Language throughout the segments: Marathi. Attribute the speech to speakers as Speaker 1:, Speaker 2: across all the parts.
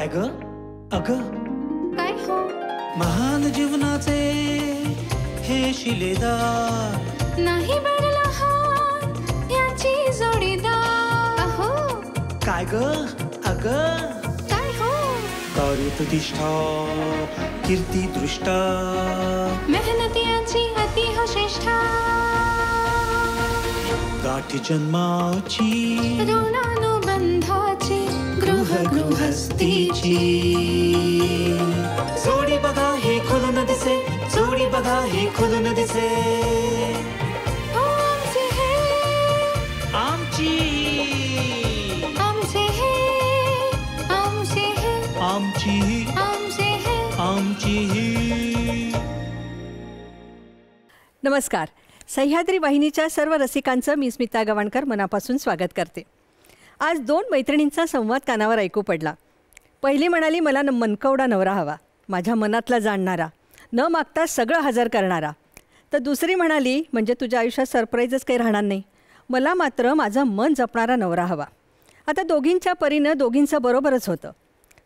Speaker 1: काय ग अग
Speaker 2: काय हो
Speaker 1: महान जीवनाचे हे शिलेदार
Speaker 2: नाही बरला हात याची जोडीदार अहो
Speaker 1: काय ग अग
Speaker 2: काय हो
Speaker 1: कार्यप्रतिष्ठा कीर्ती दृष्टा
Speaker 2: मेहनतीची अति हो श्रेष्ठा
Speaker 1: गाठी जन्माची
Speaker 2: ऋणानुबंधाची
Speaker 1: गृहस्थीची जोडी बघा हे खुलून दिसे जोडी बघा हे खुलून दिसे
Speaker 2: आमचे हे
Speaker 1: आमची
Speaker 2: आमचे हे आमचे हे
Speaker 1: आमची
Speaker 2: आमचे हे
Speaker 1: आमची.
Speaker 3: नमस्कार. सह्याद्री वाहिनीच्या सर्व रसिकांचं मी स्मिता गवाणकर मनापासून स्वागत करते. आज 2 मैत्रिणींचा संवाद कानावर ऐकू पडला. पहिली म्हणाली मला मनकवडा नवरा हवा, माझ्या मनातला जाणणारा, न मागता सगळं हजर करणारा. तर दुसरी म्हणाली म्हणजे तुझ्या आयुष्यात सरप्राईजच काही राहणार नाही, मला मात्र माझं मन जपणारा नवरा हवा. आता दोघींच्या परीनं दोघींचं बरोबरच होतं,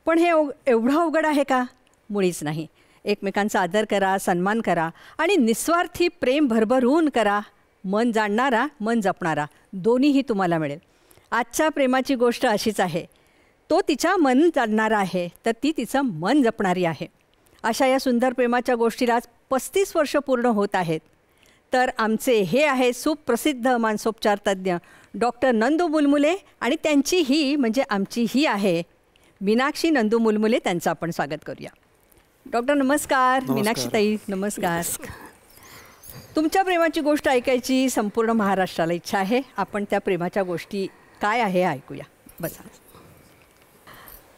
Speaker 3: पण हे एवढं अवघड आहे का? मुळीच नाही. एकमेकांचा आदर करा, सन्मान करा आणि निस्वार्थी प्रेम भरभरून करा. मन जाणणारा, मन जपणारा दोन्हीही तुम्हाला मिळेल. आजच्या प्रेमाची गोष्ट अशीच आहे. तो तिच्या मन जाणणारा आहे, तर ती तिचं मन जपणारी आहे. अशा या सुंदर प्रेमाच्या गोष्टीला 35 वर्ष पूर्ण होत आहेत. तर आमचे हे आहे सुप्रसिद्ध मानसोपचार तज्ज्ञ डॉक्टर नंदू मुलमुले आणि त्यांची ही म्हणजे आमची ही आहे मीनाक्षी नंदू मुलमुले. त्यांचं आपण स्वागत करूया. डॉक्टर नमस्कार. मीनाक्षी ताई नमस्कार. तुमच्या प्रेमाची गोष्ट ऐकायची संपूर्ण महाराष्ट्राला इच्छा आहे. आपण त्या प्रेमाच्या गोष्टी काय आहे ऐकूया. बसा.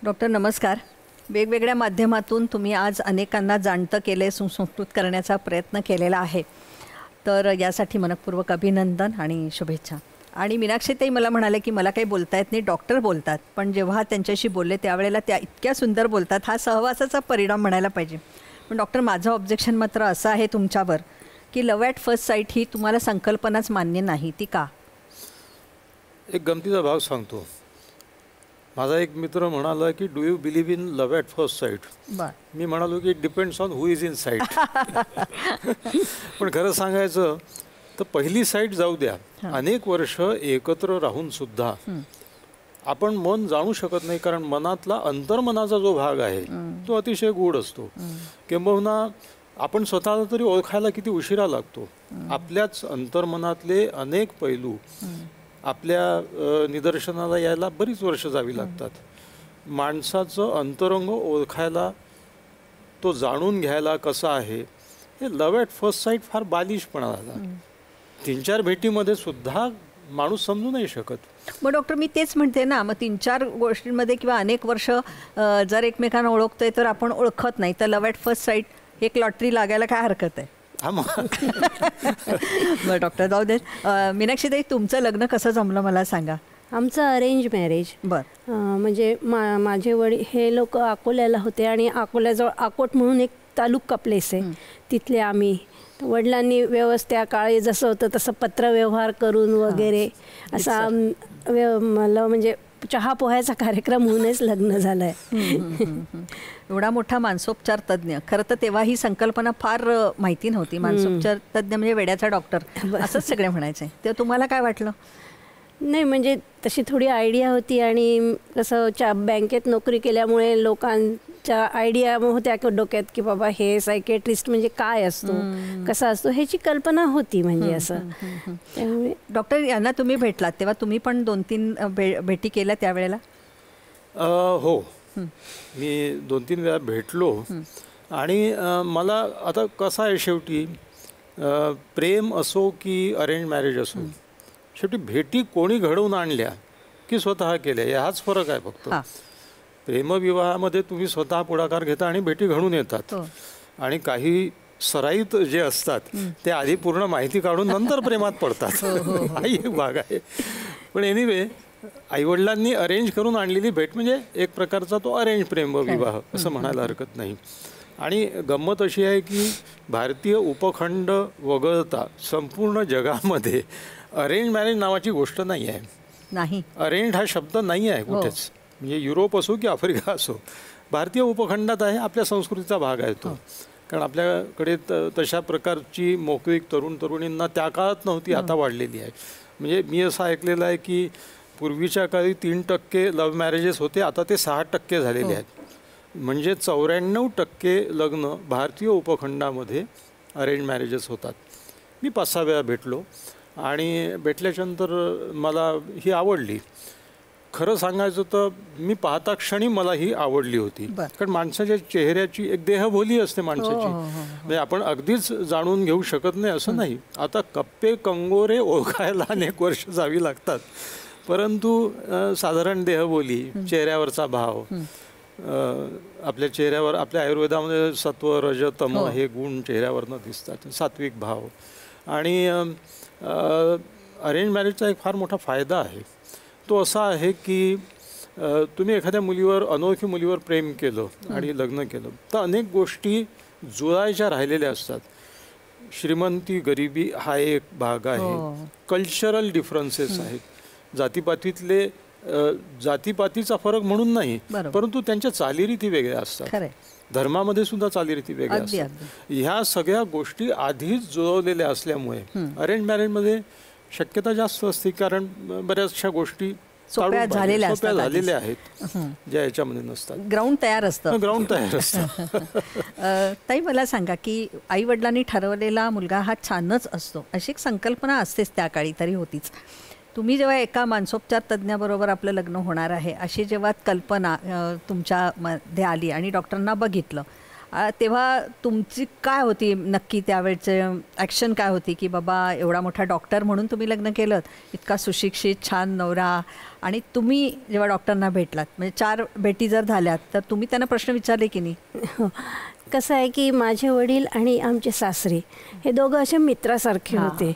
Speaker 3: डॉक्टर नमस्कार. वेगवेगळ्या माध्यमातून तुम्ही आज अनेकांना जाणतं केले, सुसंस्कृत करण्याचा प्रयत्न केलेला आहे. तर यासाठी मनपूर्वक अभिनंदन आणि शुभेच्छा. आणि मीनाक्षीताई मला म्हणाले की मला काही बोलता येत नाही, डॉक्टर बोलतात. पण जेव्हा त्यांच्याशी बोलले त्यावेळेला त्या इतक्या सुंदर बोलतात, हा सहवासाचा परिणाम म्हणायला पाहिजे. पण डॉक्टर माझं ऑब्जेक्शन मात्र असं आहे तुमच्यावर की लव्ह ॲट फर्स्ट साईट ही तुम्हाला संकल्पनाच मान्य नाही. ती का?
Speaker 4: एक गमतीचा भाग सांगतो. माझा एक मित्र म्हणाला की do you believe in love at first sight. मी म्हणालो की it depends on who is in sight. पण खरं सांगायचं तर पहिली साईट जाऊ द्या, अनेक वर्ष एकत्र राहून सुद्धा आपण मन जाणू शकत नाही. कारण मनातला अंतर्मनाचा जो भाग आहे तो अतिशय गूढ असतो. किंबहुना आपण स्वतःला तरी ओळखायला किती उशिरा लागतो. आपल्याच अंतर्मनातले अनेक पैलू आपल्या निदर्शनाला यायला बरीच वर्ष जावी लागतात. माणसाचं अंतरंग ओळखायला, तो जाणून घ्यायला कसा आहे, हे लव्ह ॲट फर्स्ट साईट फार बालिशपणा झाला. 3-4 भेटीमध्ये सुद्धा माणूस समजू नाही शकत.
Speaker 3: मग डॉक्टर मी तेच म्हणते ना, मग 3-4 गोष्टींमध्ये किंवा अनेक वर्ष जर एकमेकांना ओळखतोय तर आपण ओळखत नाही, तर लव्ह ॲट फर्स्ट साईट एक लॉटरी लागायला काय हरकत आहे? बरं डॉक्टर जाऊ दे. मीनाक्षीताई तुमचं लग्न कसं जमलं मला सांगा.
Speaker 5: आमचं अरेंज मॅरेज.
Speaker 3: बरं.
Speaker 5: म्हणजे माझे वडील हे लोक अकोल्याला होते आणि अकोल्याजवळ आकोट म्हणून एक तालुका प्लेस आहे, तिथले आम्ही. वडिलांनी व्यवस्था काळी जसं होतं तसं पत्रव्यवहार करून वगैरे असा मला म्हणजे चहा पोह्याचा कार्यक्रम होऊनच लग्न झालं आहे.
Speaker 3: एवढा मोठा मानसोपचार तज्ज्ञ. खरं तर तेव्हा ही संकल्पना फार माहिती नव्हती. मानसोपचार तज्ज्ञ म्हणजे वेड्याचा डॉक्टर असंच सगळे म्हणायचे. ते तुम्हाला काय वाटलं?
Speaker 5: नाही म्हणजे तशी थोडी आयडिया होती आणि कसं बँकेत नोकरी केल्यामुळे लोकांच्या आयडिया होत्या डोक्यात की बाबा हे सायकेट्रिस्ट म्हणजे काय असतो, कसा असतो, ह्याची कल्पना होती म्हणजे असं. त्यामुळे
Speaker 3: डॉक्टर यांना तुम्ही भेटलात तेव्हा तुम्ही पण 2-3 भेटी केल्या त्यावेळेला?
Speaker 4: हो, मी 2-3 वेळा भेटलो. आणि मला आता कसं आहे, शेवटी प्रेम असो की अरेंज मॅरेज असो, शेवटी भेटी कोणी घडवून आणल्या की स्वतः केल्या, हाच फरक आहे फक्त. प्रेमविवाहामध्ये तुम्ही स्वतः पुढाकार घेता आणि भेटी घडून येतात. आणि काही सराईत जे असतात ते आधी पूर्ण माहिती काढून नंतर प्रेमात पडतात. हा एक भाग आहे. पण एनिवे, आईवडिलांनी अरेंज करून आणलेली भेट म्हणजे एक प्रकारचा तो अरेंज प्रेम विवाह असं म्हणायला हरकत नाही. आणि गंमत अशी आहे की भारतीय उपखंड वगळता संपूर्ण जगामध्ये अरेंज मॅरेज नावाची गोष्ट नाही आहे.
Speaker 3: नाही,
Speaker 4: अरेंज हा शब्द नाही आहे कुठेच. म्हणजे युरोप असो की आफ्रिका असो, भारतीय उपखंडात आहे, आपल्या संस्कृतीचा भाग आहे तो. कारण आपल्याकडे तशा प्रकारची मोकळीक तरुणींना त्या काळात नव्हती, आता वाढलेली आहे. म्हणजे मी असं ऐकलेलं आहे की पूर्वीच्या काळी 3% लव्ह मॅरेजेस होते, आता ते 6% झालेले आहेत. म्हणजे 94% लग्न भारतीय उपखंडामध्ये अरेंज मॅरेजेस होतात. मी 5-6 वेळा भेटलो आणि भेटल्याच्यानंतर मला ही आवडली. खरं सांगायचं तर मी पाहता क्षणी मला ही आवडली होती. कारण माणसाच्या चेहऱ्याची एक देहबोली असते माणसाची, म्हणजे आपण अगदीच जाणून घेऊ शकत नाही असं नाही. आता कप्पे कंगोरे ओळखायला अनेक वर्ष जावी लागतात, परंतु साधारण देहबोली, चेहऱ्यावरचा भाव, आपल्या चेहऱ्यावर, आपल्या आयुर्वेदामध्ये सत्व रज तम हे गुण चेहऱ्यावरनं दिसतात, सात्विक भाव. आणि अरेंज मॅरेजचा एक फार मोठा फायदा आहे, तो असा आहे की तुम्ही एखाद्या मुलीवर, अनोळखी मुलीवर प्रेम केलं आणि लग्न केलं तर अनेक गोष्टी जुळायच्या राहिलेल्या असतात. श्रीमंती गरिबी हा एक भाग आहे, कल्चरल डिफरन्सेस आहेत, जातीपातीतले जातीपातीचा फरक म्हणून नाही, परंतु त्यांच्या चालीरीती वेगळ्या असतात. धर्मामध्ये सुद्धा चालीरीती वेगळ्या असतात. ह्या सगळ्या गोष्टी आधीच जुळवलेल्या असल्यामुळे अरेंज मॅरेजमध्ये शक्यता जास्त असते, कारण बऱ्याचशा गोष्टी
Speaker 3: सोप्या झालेल्या
Speaker 4: आहेत ज्या याच्यामध्ये नसतात.
Speaker 3: ग्राउंड तयार
Speaker 4: असतं.
Speaker 3: ताई मला सांगा की आई वडिलांनी ठरवलेला मुलगा हा छानच असतो अशी एक संकल्पना असतेच, त्या काळी तरी होतीच. तुम्ही जेव्हा एका मानसोपचार तज्ज्ञाबरोबर आपलं लग्न होणार आहे अशी जेव्हा कल्पना तुमच्यामध्ये आली आणि डॉक्टरांना बघितलं, तेव्हा तुमची काय होती नक्की त्यावेळचे ॲक्शन काय होती की बाबा एवढा मोठा डॉक्टर म्हणून तुम्ही लग्न केलं, इतका सुशिक्षित छान नवरा, आणि तुम्ही जेव्हा डॉक्टरांना भेटलात, म्हणजे 4 भेटी जर झाल्यात तर तुम्ही त्यांना प्रश्न विचारले की नाही?
Speaker 5: कसं आहे की माझे वडील आणि आमचे सासरे हे दोघं असे मित्रासारखे होते.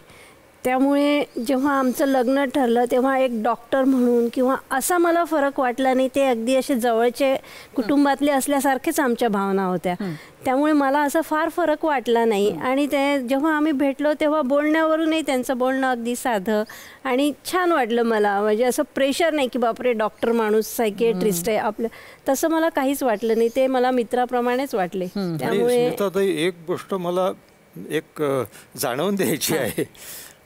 Speaker 5: त्यामुळे जेव्हा आमचं लग्न ठरलं तेव्हा एक डॉक्टर म्हणून किंवा असा मला फरक वाटला नाही. ते अगदी असे जवळचे कुटुंबातले असल्यासारखेच आमच्या भावना होत्या. त्यामुळे मला असं फार फरक वाटला नाही. आणि ते जेव्हा आम्ही भेटलो तेव्हा बोलण्यावरूनही त्यांचं बोलणं अगदी साधं आणि छान वाटलं मला. म्हणजे असं प्रेशर नाही की बापरे डॉक्टर माणूस सायकियाट्रिस्ट आहे आपलं, तसं मला काहीच वाटलं नाही. ते मला मित्राप्रमाणेच वाटले. त्यामुळे
Speaker 4: एक गोष्ट मला एक जाणवून द्यायची आहे.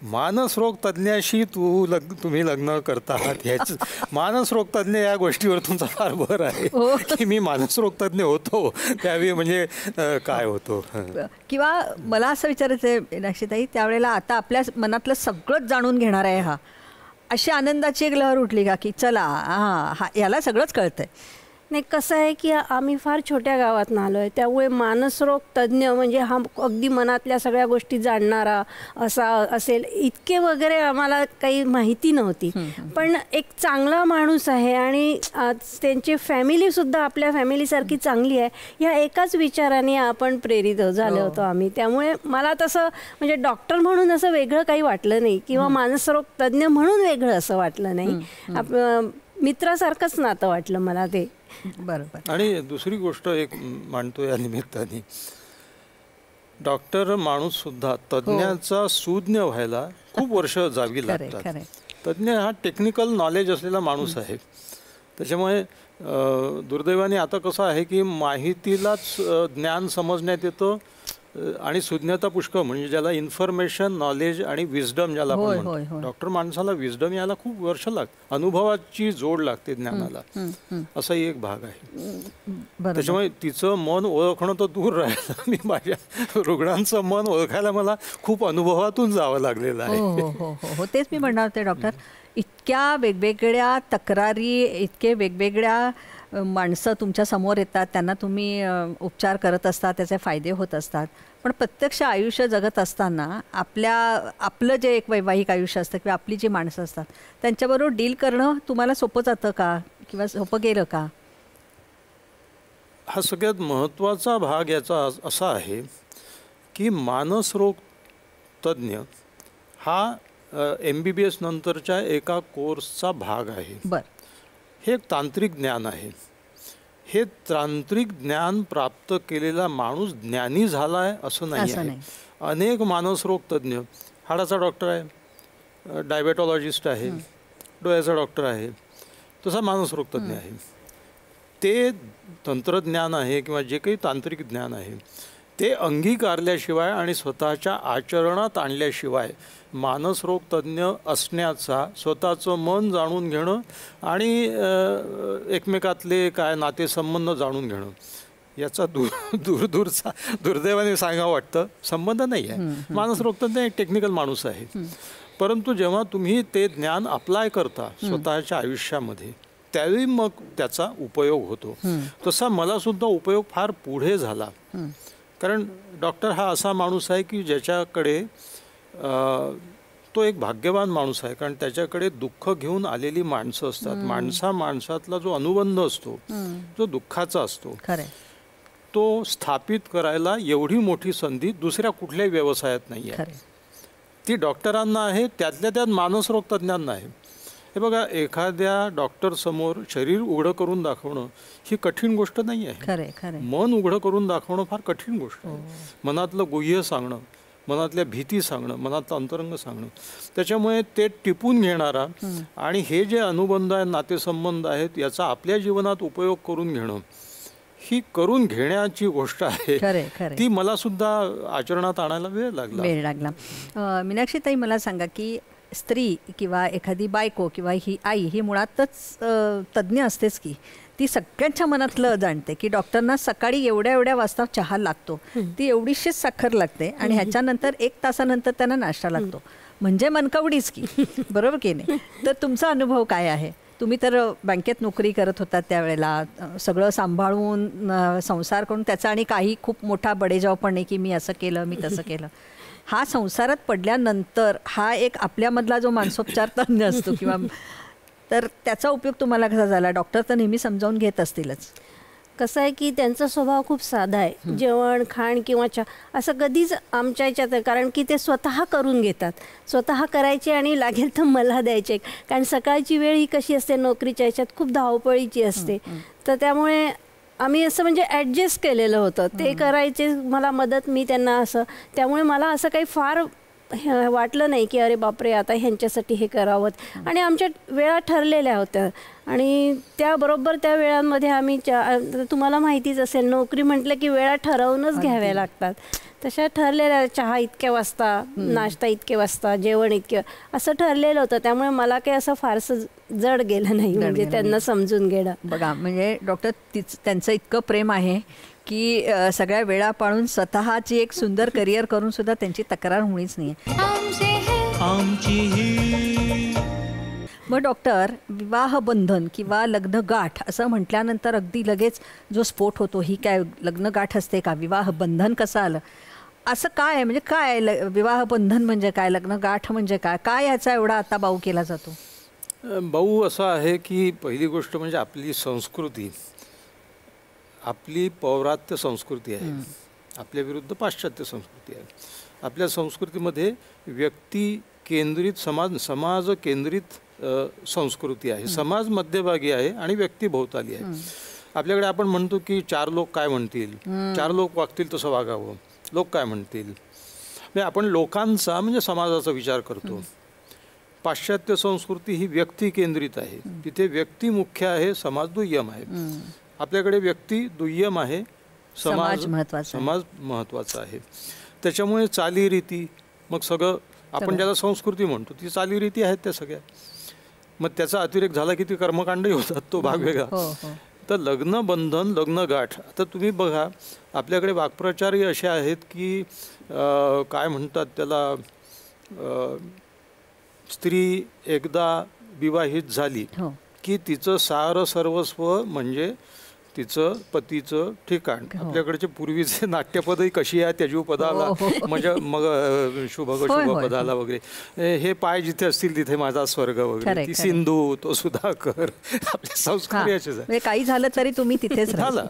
Speaker 4: मानसरोग तज्ज्ञाशी तुम्ही लग्न करता आहात, ह्याच मानसरोग तज्ज्ञ या गोष्टीवर तुमचा फार भर आहे की मी मानसरोग तज्ज्ञ होतो त्यावेळी म्हणजे काय होतो.
Speaker 3: किंवा मला असं विचारायचं आहे लक्षाताई, त्यावेळेला आता आपल्या मनातलं सगळंच जाणून घेणार आहे हा, अशी आनंदाची एक लहर उठली का की चला हा याला सगळंच कळतंय?
Speaker 5: नाही, कसं आहे की आम्ही फार छोट्या गावातून आलो आहे, त्यामुळे मानसरोग तज्ज्ञ म्हणजे हा अगदी मनातल्या सगळ्या गोष्टी जाणणारा असा असेल इतके वगैरे आम्हाला काही माहिती नव्हती. पण एक चांगला माणूस आहे आणि त्यांची फॅमिलीसुद्धा आपल्या फॅमिलीसारखी चांगली आहे, ह्या एकाच विचाराने आपण प्रेरित झालो होतो आम्ही. त्यामुळे मला तसं म्हणजे डॉक्टर म्हणून असं वेगळं काही वाटलं नाही किंवा मानसरोग तज्ज्ञ म्हणून वेगळं असं वाटलं नाही. मित्रासारखंच नातं वाटलं मला ते.
Speaker 3: बरोबर.
Speaker 4: आणि दुसरी गोष्ट एक मांडतो या निमित्ताने, डॉक्टर माणूस सुद्धा तज्ज्ञाचा सुज्ञ व्हायला खूप वर्ष जावी लागतात. तज्ज्ञ हा टेक्निकल नॉलेज असलेला माणूस आहे. त्याच्यामुळे दुर्दैवाने आता कसं आहे की माहितीलाच ज्ञान समजण्यात येतं आणि सुज्ञता पुष्कळ, म्हणजे ज्याला इन्फॉर्मेशन नॉलेज आणि विजडम ज्याला आपण म्हणतो. डॉक्टर माणसाला विजडम यायला खूप वर्ष लागतात, अनुभवाची जोड लागते ज्ञानाला, असाही एक भाग आहे. त्याच्यामुळे तिचं मन ओळखणं तर दूर राहिलं, मी माझ्या रुग्णांचं मन ओळखायला मला खूप अनुभवातून जावं लागलेलं आहे.
Speaker 3: हो तेच मी म्हणणार होते डॉक्टर, इतक्या वेगवेगळ्या तक्रारी, इतके वेगवेगळ्या माणसं तुमच्या समोर येतात, त्यांना तुम्ही उपचार करत असता, त्याचे फायदे होत असतात, पण प्रत्यक्ष आयुष्य जगत असताना आपलं जे एक वैवाहिक आयुष्य असतं किंवा आपली जी माणसं असतात त्यांच्याबरोबर डील करणं तुम्हाला सोपं जातं का किंवा सोपं गेलं का?
Speaker 4: हा सगळ्यात महत्त्वाचा भाग याचा असा आहे की मानसरोग तज्ज्ञ हा MBBS नंतरच्या एका कोर्सचा भाग आहे. हे एक तांत्रिक ज्ञान आहे. हे तांत्रिक ज्ञान प्राप्त केलेला माणूस ज्ञानी झाला आहे असं नाही आहे. अनेक मानसरोग तज्ज्ञ, हाडाचा डॉक्टर आहे, डायबेटॉलॉजिस्ट आहे, डोळ्याचा डॉक्टर आहे, तसा मानसरोग तज्ज्ञ आहे. ते तंत्रज्ञान आहे किंवा जे काही तांत्रिक ज्ञान आहे ते अंगीकारल्याशिवाय आणि स्वतःच्या आचरणात आणल्याशिवाय मानसरोग तज्ज्ञ असण्याचा, स्वतःचं मन जाणून घेणं आणि एकमेकातले काय नातेसंबंध जाणून घेणं याचा दूरचा दुर्दैवाने सांगावं वाटतं संबंध नाही आहे. मानसरोग तज्ज्ञ एक टेक्निकल माणूस आहे, परंतु जेव्हा तुम्ही ते ज्ञान अप्लाय करता स्वतःच्या आयुष्यामध्ये त्यावेळी मग त्याचा उपयोग होतो. तसा मला सुद्धा उपयोग फार पुढे झाला, कारण डॉक्टर हा असा माणूस आहे की ज्याच्याकडे तो एक भाग्यवान माणूस आहे, कारण त्याच्याकडे दुःख घेऊन आलेली माणसं असतात. माणसातला जो अनुबंध असतो जो दुःखाचा असतो तो स्थापित करायला एवढी मोठी संधी दुसऱ्या कुठल्याही व्यवसायात नाही आहे. ती डॉक्टरांना आहे, त्यातल्या त्यात मानसरोग तज्ज्ञांना आहे. हे बघा, एखाद्या डॉक्टर समोर शरीर उघडं करून दाखवणं ही कठीण गोष्ट नाही आहे. मन उघडं करून दाखवणं फार कठीण गोष्ट आहे. मनातलं गुह्य सांगणं, मनातल्या भीती सांगणं, मनातलं अंतरंग सांगणं, त्याच्यामुळे ते टिपून घेणारा आणि हे जे अनुबंध आहेत, नातेसंबंध आहेत, याचा आपल्या जीवनात उपयोग करून घेणं ही करून घेण्याची गोष्ट आहे. ती मला सुद्धा आचरणात आणायला वेळ लागला.
Speaker 3: मीनाक्षीताई, मला सांगा की स्त्री किंवा एखादी बायको किंवा ही आई ही मुळातच तज्ज्ञ असतेच की ती सगळ्यांच्या मनातलं जाणते की डॉक्टरना सकाळी एवढ्या वाजता चहा लागतो, ती एवढीशीच साखर लागते आणि ह्याच्यानंतर 1 तासानंतर त्यांना नाश्ता लागतो, म्हणजे मनकवडीच की, बरोबर की नाही? तर तुमचा अनुभव काय आहे? तुम्ही तर बँकेत नोकरी करत होता त्यावेळेला, सगळं सांभाळून संसार करून त्याचा, आणि काही खूप मोठा बडेजाव पण नाही की मी असं केलं मी तसं केलं. हा संसारात पडल्यानंतर हा एक आपल्यामधला जो मानसोपचार तज्ञ असतो किंवा तर त्याचा उपयोग तुम्हाला कसा झाला? डॉक्टर तर नेहमी समजावून घेत असतीलच.
Speaker 5: कसं आहे की त्यांचा स्वभाव खूप साधा आहे. जेवण खाण किंवा चहा असं कधीच आमच्या ह्याच्यात, कारण की ते स्वतः करून घेतात, स्वतः करायचे आणि लागेल तर मला द्यायचे. कारण सकाळची वेळ ही कशी असते नोकरीच्या ह्याच्यात खूप धावपळीची असते, तर त्यामुळे आम्ही असं म्हणजे ॲडजस्ट केलेलं होतं. ते करायचे मला मदत, मी त्यांना असं, त्यामुळे मला असं काही फार वाटलं नाही की अरे बापरे आता ह्यांच्यासाठी हे करावं. आणि आमच्या वेळा ठरलेल्या होत्या आणि त्याबरोबर त्या वेळांमध्ये आम्ही तुम्हाला माहितीच असेल नोकरी म्हटलं की वेळा ठरवूनच घ्याव्या लागतात. तशा ठरलेल्या, चहा इतक्या वाजता, नाश्ता इतके वाजता, जेवण इतके, असं ठरलेलं होतं. त्यामुळे मला काही असं फारसं जड गेलं नाही, म्हणजे त्यांना समजून घेणं.
Speaker 3: बघा, म्हणजे डॉक्टर त्यांचं इतकं प्रेम आहे की सगळ्या वेळा पाळून स्वतःची एक सुंदर करिअर करून सुद्धा त्यांची तक्रार होणीच नाही. मग डॉक्टर, विवाह बंधन किंवा लग्न गाठ असं म्हटल्यानंतर अगदी लगेच जो स्फोट होतो, ही काय लग्न गाठ असते का? विवाह बंधन कसं आलं? असं काय आहे? म्हणजे काय विवाह बंधन म्हणजे काय, लग्न गाठ म्हणजे काय, काय याचा एवढा आता बाऊ केला जातो?
Speaker 4: बाऊ असं आहे की पहिली गोष्ट म्हणजे आपली संस्कृती, आपली पौरात्य संस्कृती आहे, आपल्या विरुद्ध पाश्चात्य संस्कृती आहे. आपल्या संस्कृतीमध्ये व्यक्ती केंद्रित, समाज केंद्रित संस्कृती आहे. समाज मध्यभागी आहे आणि व्यक्ती भोवताली आहे. आपल्याकडे आपण म्हणतो की 4 लोक काय म्हणतील, 4 लोक वागतील तसं वागावं, लोक काय म्हणतील, म्हणजे आपण लोकांचा म्हणजे समाजाचा विचार करतो. पाश्चात्य संस्कृती ही व्यक्ती केंद्रित आहे, तिथे व्यक्ती मुख्य आहे, समाज दुय्यम आहे. आपल्याकडे व्यक्ती दुय्यम आहे, समाज महत्त्वाचा आहे. त्याच्यामुळे चालीरीती, मग सगळं आपण ज्याला संस्कृती म्हणतो ती चालीरीती आहेत त्या सगळ्या. मग त्याचा अतिरेक झाला की ती कर्मकांडही होतात, तो भाग वेगळा. तर लग्न बंधन, लग्न गाठ, आता तुम्ही बघा आपल्याकडे वाक्प्रचारही असे आहेत की काय म्हणतात त्याला, स्त्री एकदा विवाहित झाली की तिचं सार सर्वस्व म्हणजे तिचं पतीचं ठिकाण. आपल्याकडचे पूर्वीचे नाट्यपदही कशी आहे, त्यजुपदाला म्हणजे मग शुभपदाला वगैरे, हे पाय जिथे असतील तिथे माझा स्वर्ग वगैरे, ती सिंधू, तो सुधाकर, आपल्या संस्कृती असेच आहे.
Speaker 3: काही झालं तरी तुम्ही तिथेच
Speaker 4: झाला.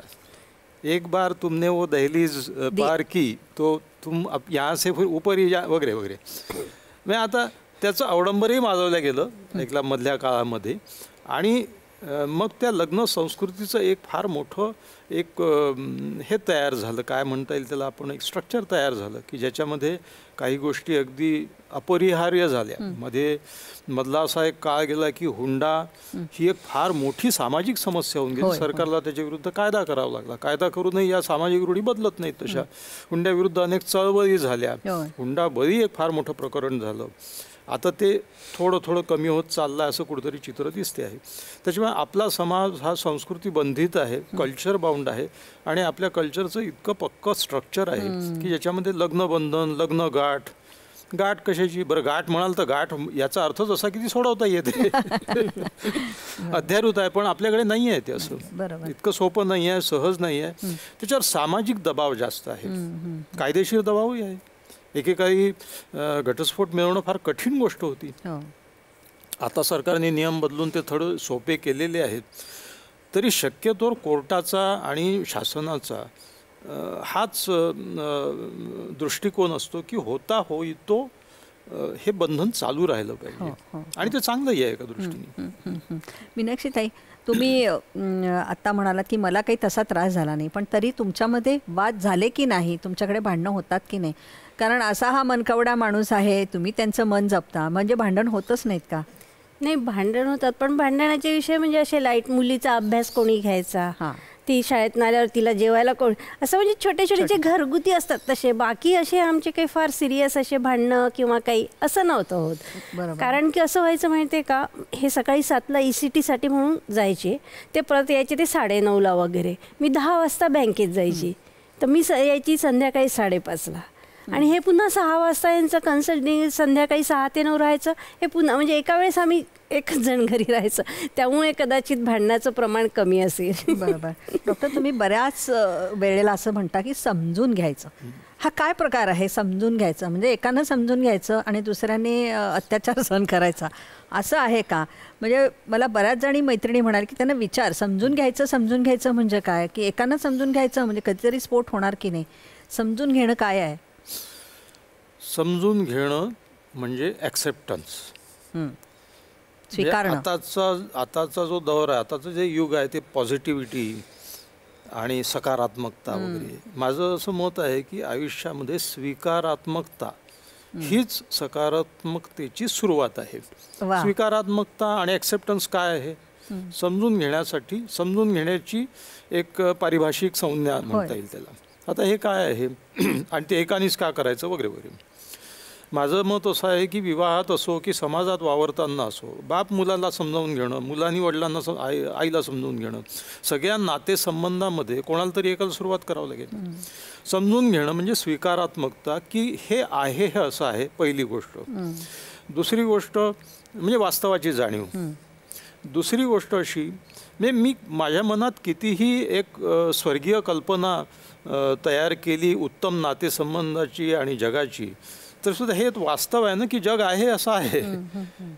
Speaker 4: एक बार तुमने वो दहलीज पार की तो तुम यहाँ से फिर ऊपर जा वगैरे वगैरे. म्हणजे आता त्याचं अवडंबरही माजवलं गेलं एकला मधल्या काळामध्ये. आणि मग त्या लग्न संस्कृतीचं एक फार मोठं एक हे तयार झालं, काय म्हणता येईल त्याला, आपण एक स्ट्रक्चर तयार झालं की ज्याच्यामध्ये काही गोष्टी अगदी अपरिहार्य झाल्या. मधला असा एक काळ गेला की हुंडा ही एक फार मोठी सामाजिक समस्या होऊन गेली. सरकारला त्याच्या विरुद्ध कायदा करावा लागला. कायदा करूनही या सामाजिक रूढी बदलत नाहीत तशा. हुंड्याविरुद्ध अनेक चळवळी झाल्या. हुंडा बळी एक फार मोठं प्रकरण झालं. आता ते थोडं कमी होत चाललं आहे असं कुठेतरी चित्र दिसते आहे. त्याच्यामुळे आपला समाज हा संस्कृती बंधित आहे, कल्चर बाउंड आहे आणि आपल्या कल्चरचं इतकं पक्कं स्ट्रक्चर आहे की ज्याच्यामध्ये लग्नबंधन, लग्न गाठ कशाची, बरं गाठ म्हणाल तर गाठ याचा अर्थच असा की ती सोडवता येते. अध्यारूत आहे पण आपल्याकडे नाही आहे ते असं. इतकं सोपं नाही आहे, सहज नाही आहे. त्याच्यावर सामाजिक दबाव जास्त आहे, कायदेशीर दबावही आहे. एकेकाळी घटस्फोट मिळवणं फार कठीण गोष्ट होती. आता सरकारने नियम बदलून ते थोडं सोपे केलेले आहेत. तरी शक्यतोवर कोर्टाचा आणि शासनाचा हाच दृष्टिकोन असतो की होता होईतो हे बंधन चालू राहिलं पाहिजे आणि ते चांगलंही आहे एका दृष्टीने.
Speaker 3: मीनाक्षी ताई, तुम्ही आत्ता म्हणालात की मला काही तसा त्रास झाला नाही, पण तरी तुमच्यामध्ये वाद झाले की नाही, तुमच्याकडे भांडणं होतात की नाही? कारण असा हा मनकवडा माणूस आहे, तुम्ही त्यांचं मन जपता, म्हणजे भांडण होतच नाहीत का?
Speaker 5: नाही, भांडण होतात, पण भांडणाचे विषय म्हणजे असे लाईट, मुलीचा अभ्यास कोणी घ्यायचा, ती शाळेत आल्यावर तिला जेवायला कोण, असं म्हणजे छोटे छोटे जे घरगुती असतात तसे. बाकी असे आमचे काही फार सिरियस असे भांडणं किंवा काही असं नव्हतं होत. कारण की असं व्हायचं माहिती आहे का, हे सकाळी 7ला ECT म्हणून जायचे, ते परत यायचे ते 9:30ला वगैरे. मी 10 वाजता बँकेत जायची, तर मी यायची संध्याकाळी 5:30ला. आणि हे पुन्हा 6 वाजता यांचं कन्सल्टिंग, संध्याकाळी 6 ते 9 राहायचं. हे पुन्हा म्हणजे एका वेळेस आम्ही एकच जण घरी राहायचं, त्यामुळे कदाचित भांडणाचं प्रमाण कमी असेल.
Speaker 3: बरोबर. डॉक्टर, तुम्ही बऱ्याच वेळेला असं म्हणता की समजून घ्यायचं. हा काय प्रकार आहे समजून घ्यायचं? म्हणजे एकानं समजून घ्यायचं आणि दुसऱ्याने अत्याचार सहन करायचा, असं आहे का? म्हणजे मला बऱ्याच जणी मैत्रिणी म्हणाल की त्यांना विचार, समजून घ्यायचं म्हणजे काय? की एकानं समजून घ्यायचं म्हणजे कधीतरी स्फोट होणार की नाही? समजून घेणं काय आहे?
Speaker 4: समजून घेणं म्हणजे ॲक्सेप्टन्स,
Speaker 3: स्वीकारणं.
Speaker 4: आताचा जो दौर आहे, आताचं जे युग आहे ते पॉझिटिव्हिटी आणि सकारात्मकता वगैरे. माझं असं मत आहे की आयुष्यामध्ये स्वीकारात्मकता हीच सकारात्मकतेची सुरुवात आहे. स्वीकारात्मकता आणि ॲक्सेप्टन्स काय आहे? समजून घेण्याची एक पारिभाषिक संज्ञा म्हणता येईल त्याला. आता हे काय आहे आणि ते एकानेच का करायचं वगैरे वगैरे. माझं मत असं आहे की विवाहात असो की समाजात वावरताना असो, बाप मुलाला समजावून घेणं, मुलांनी वडिलांना आईला समजून घेणं, सगळ्या नातेसंबंधामध्ये कोणाला तरी एकाला सुरुवात करावं लागेल. समजून घेणं म्हणजे स्वीकारात्मकता की हे आहे, हे असं आहे, पहिली गोष्ट. दुसरी गोष्ट म्हणजे वास्तवाची जाणीव. दुसरी गोष्ट अशी, म्हणजे मी माझ्या मनात कितीही एक स्वर्गीय कल्पना तयार केली उत्तम नातेसंबंधाची आणि जगाची, तर सुद्धा हे वास्तव आहे ना की जग आहे असं आहे,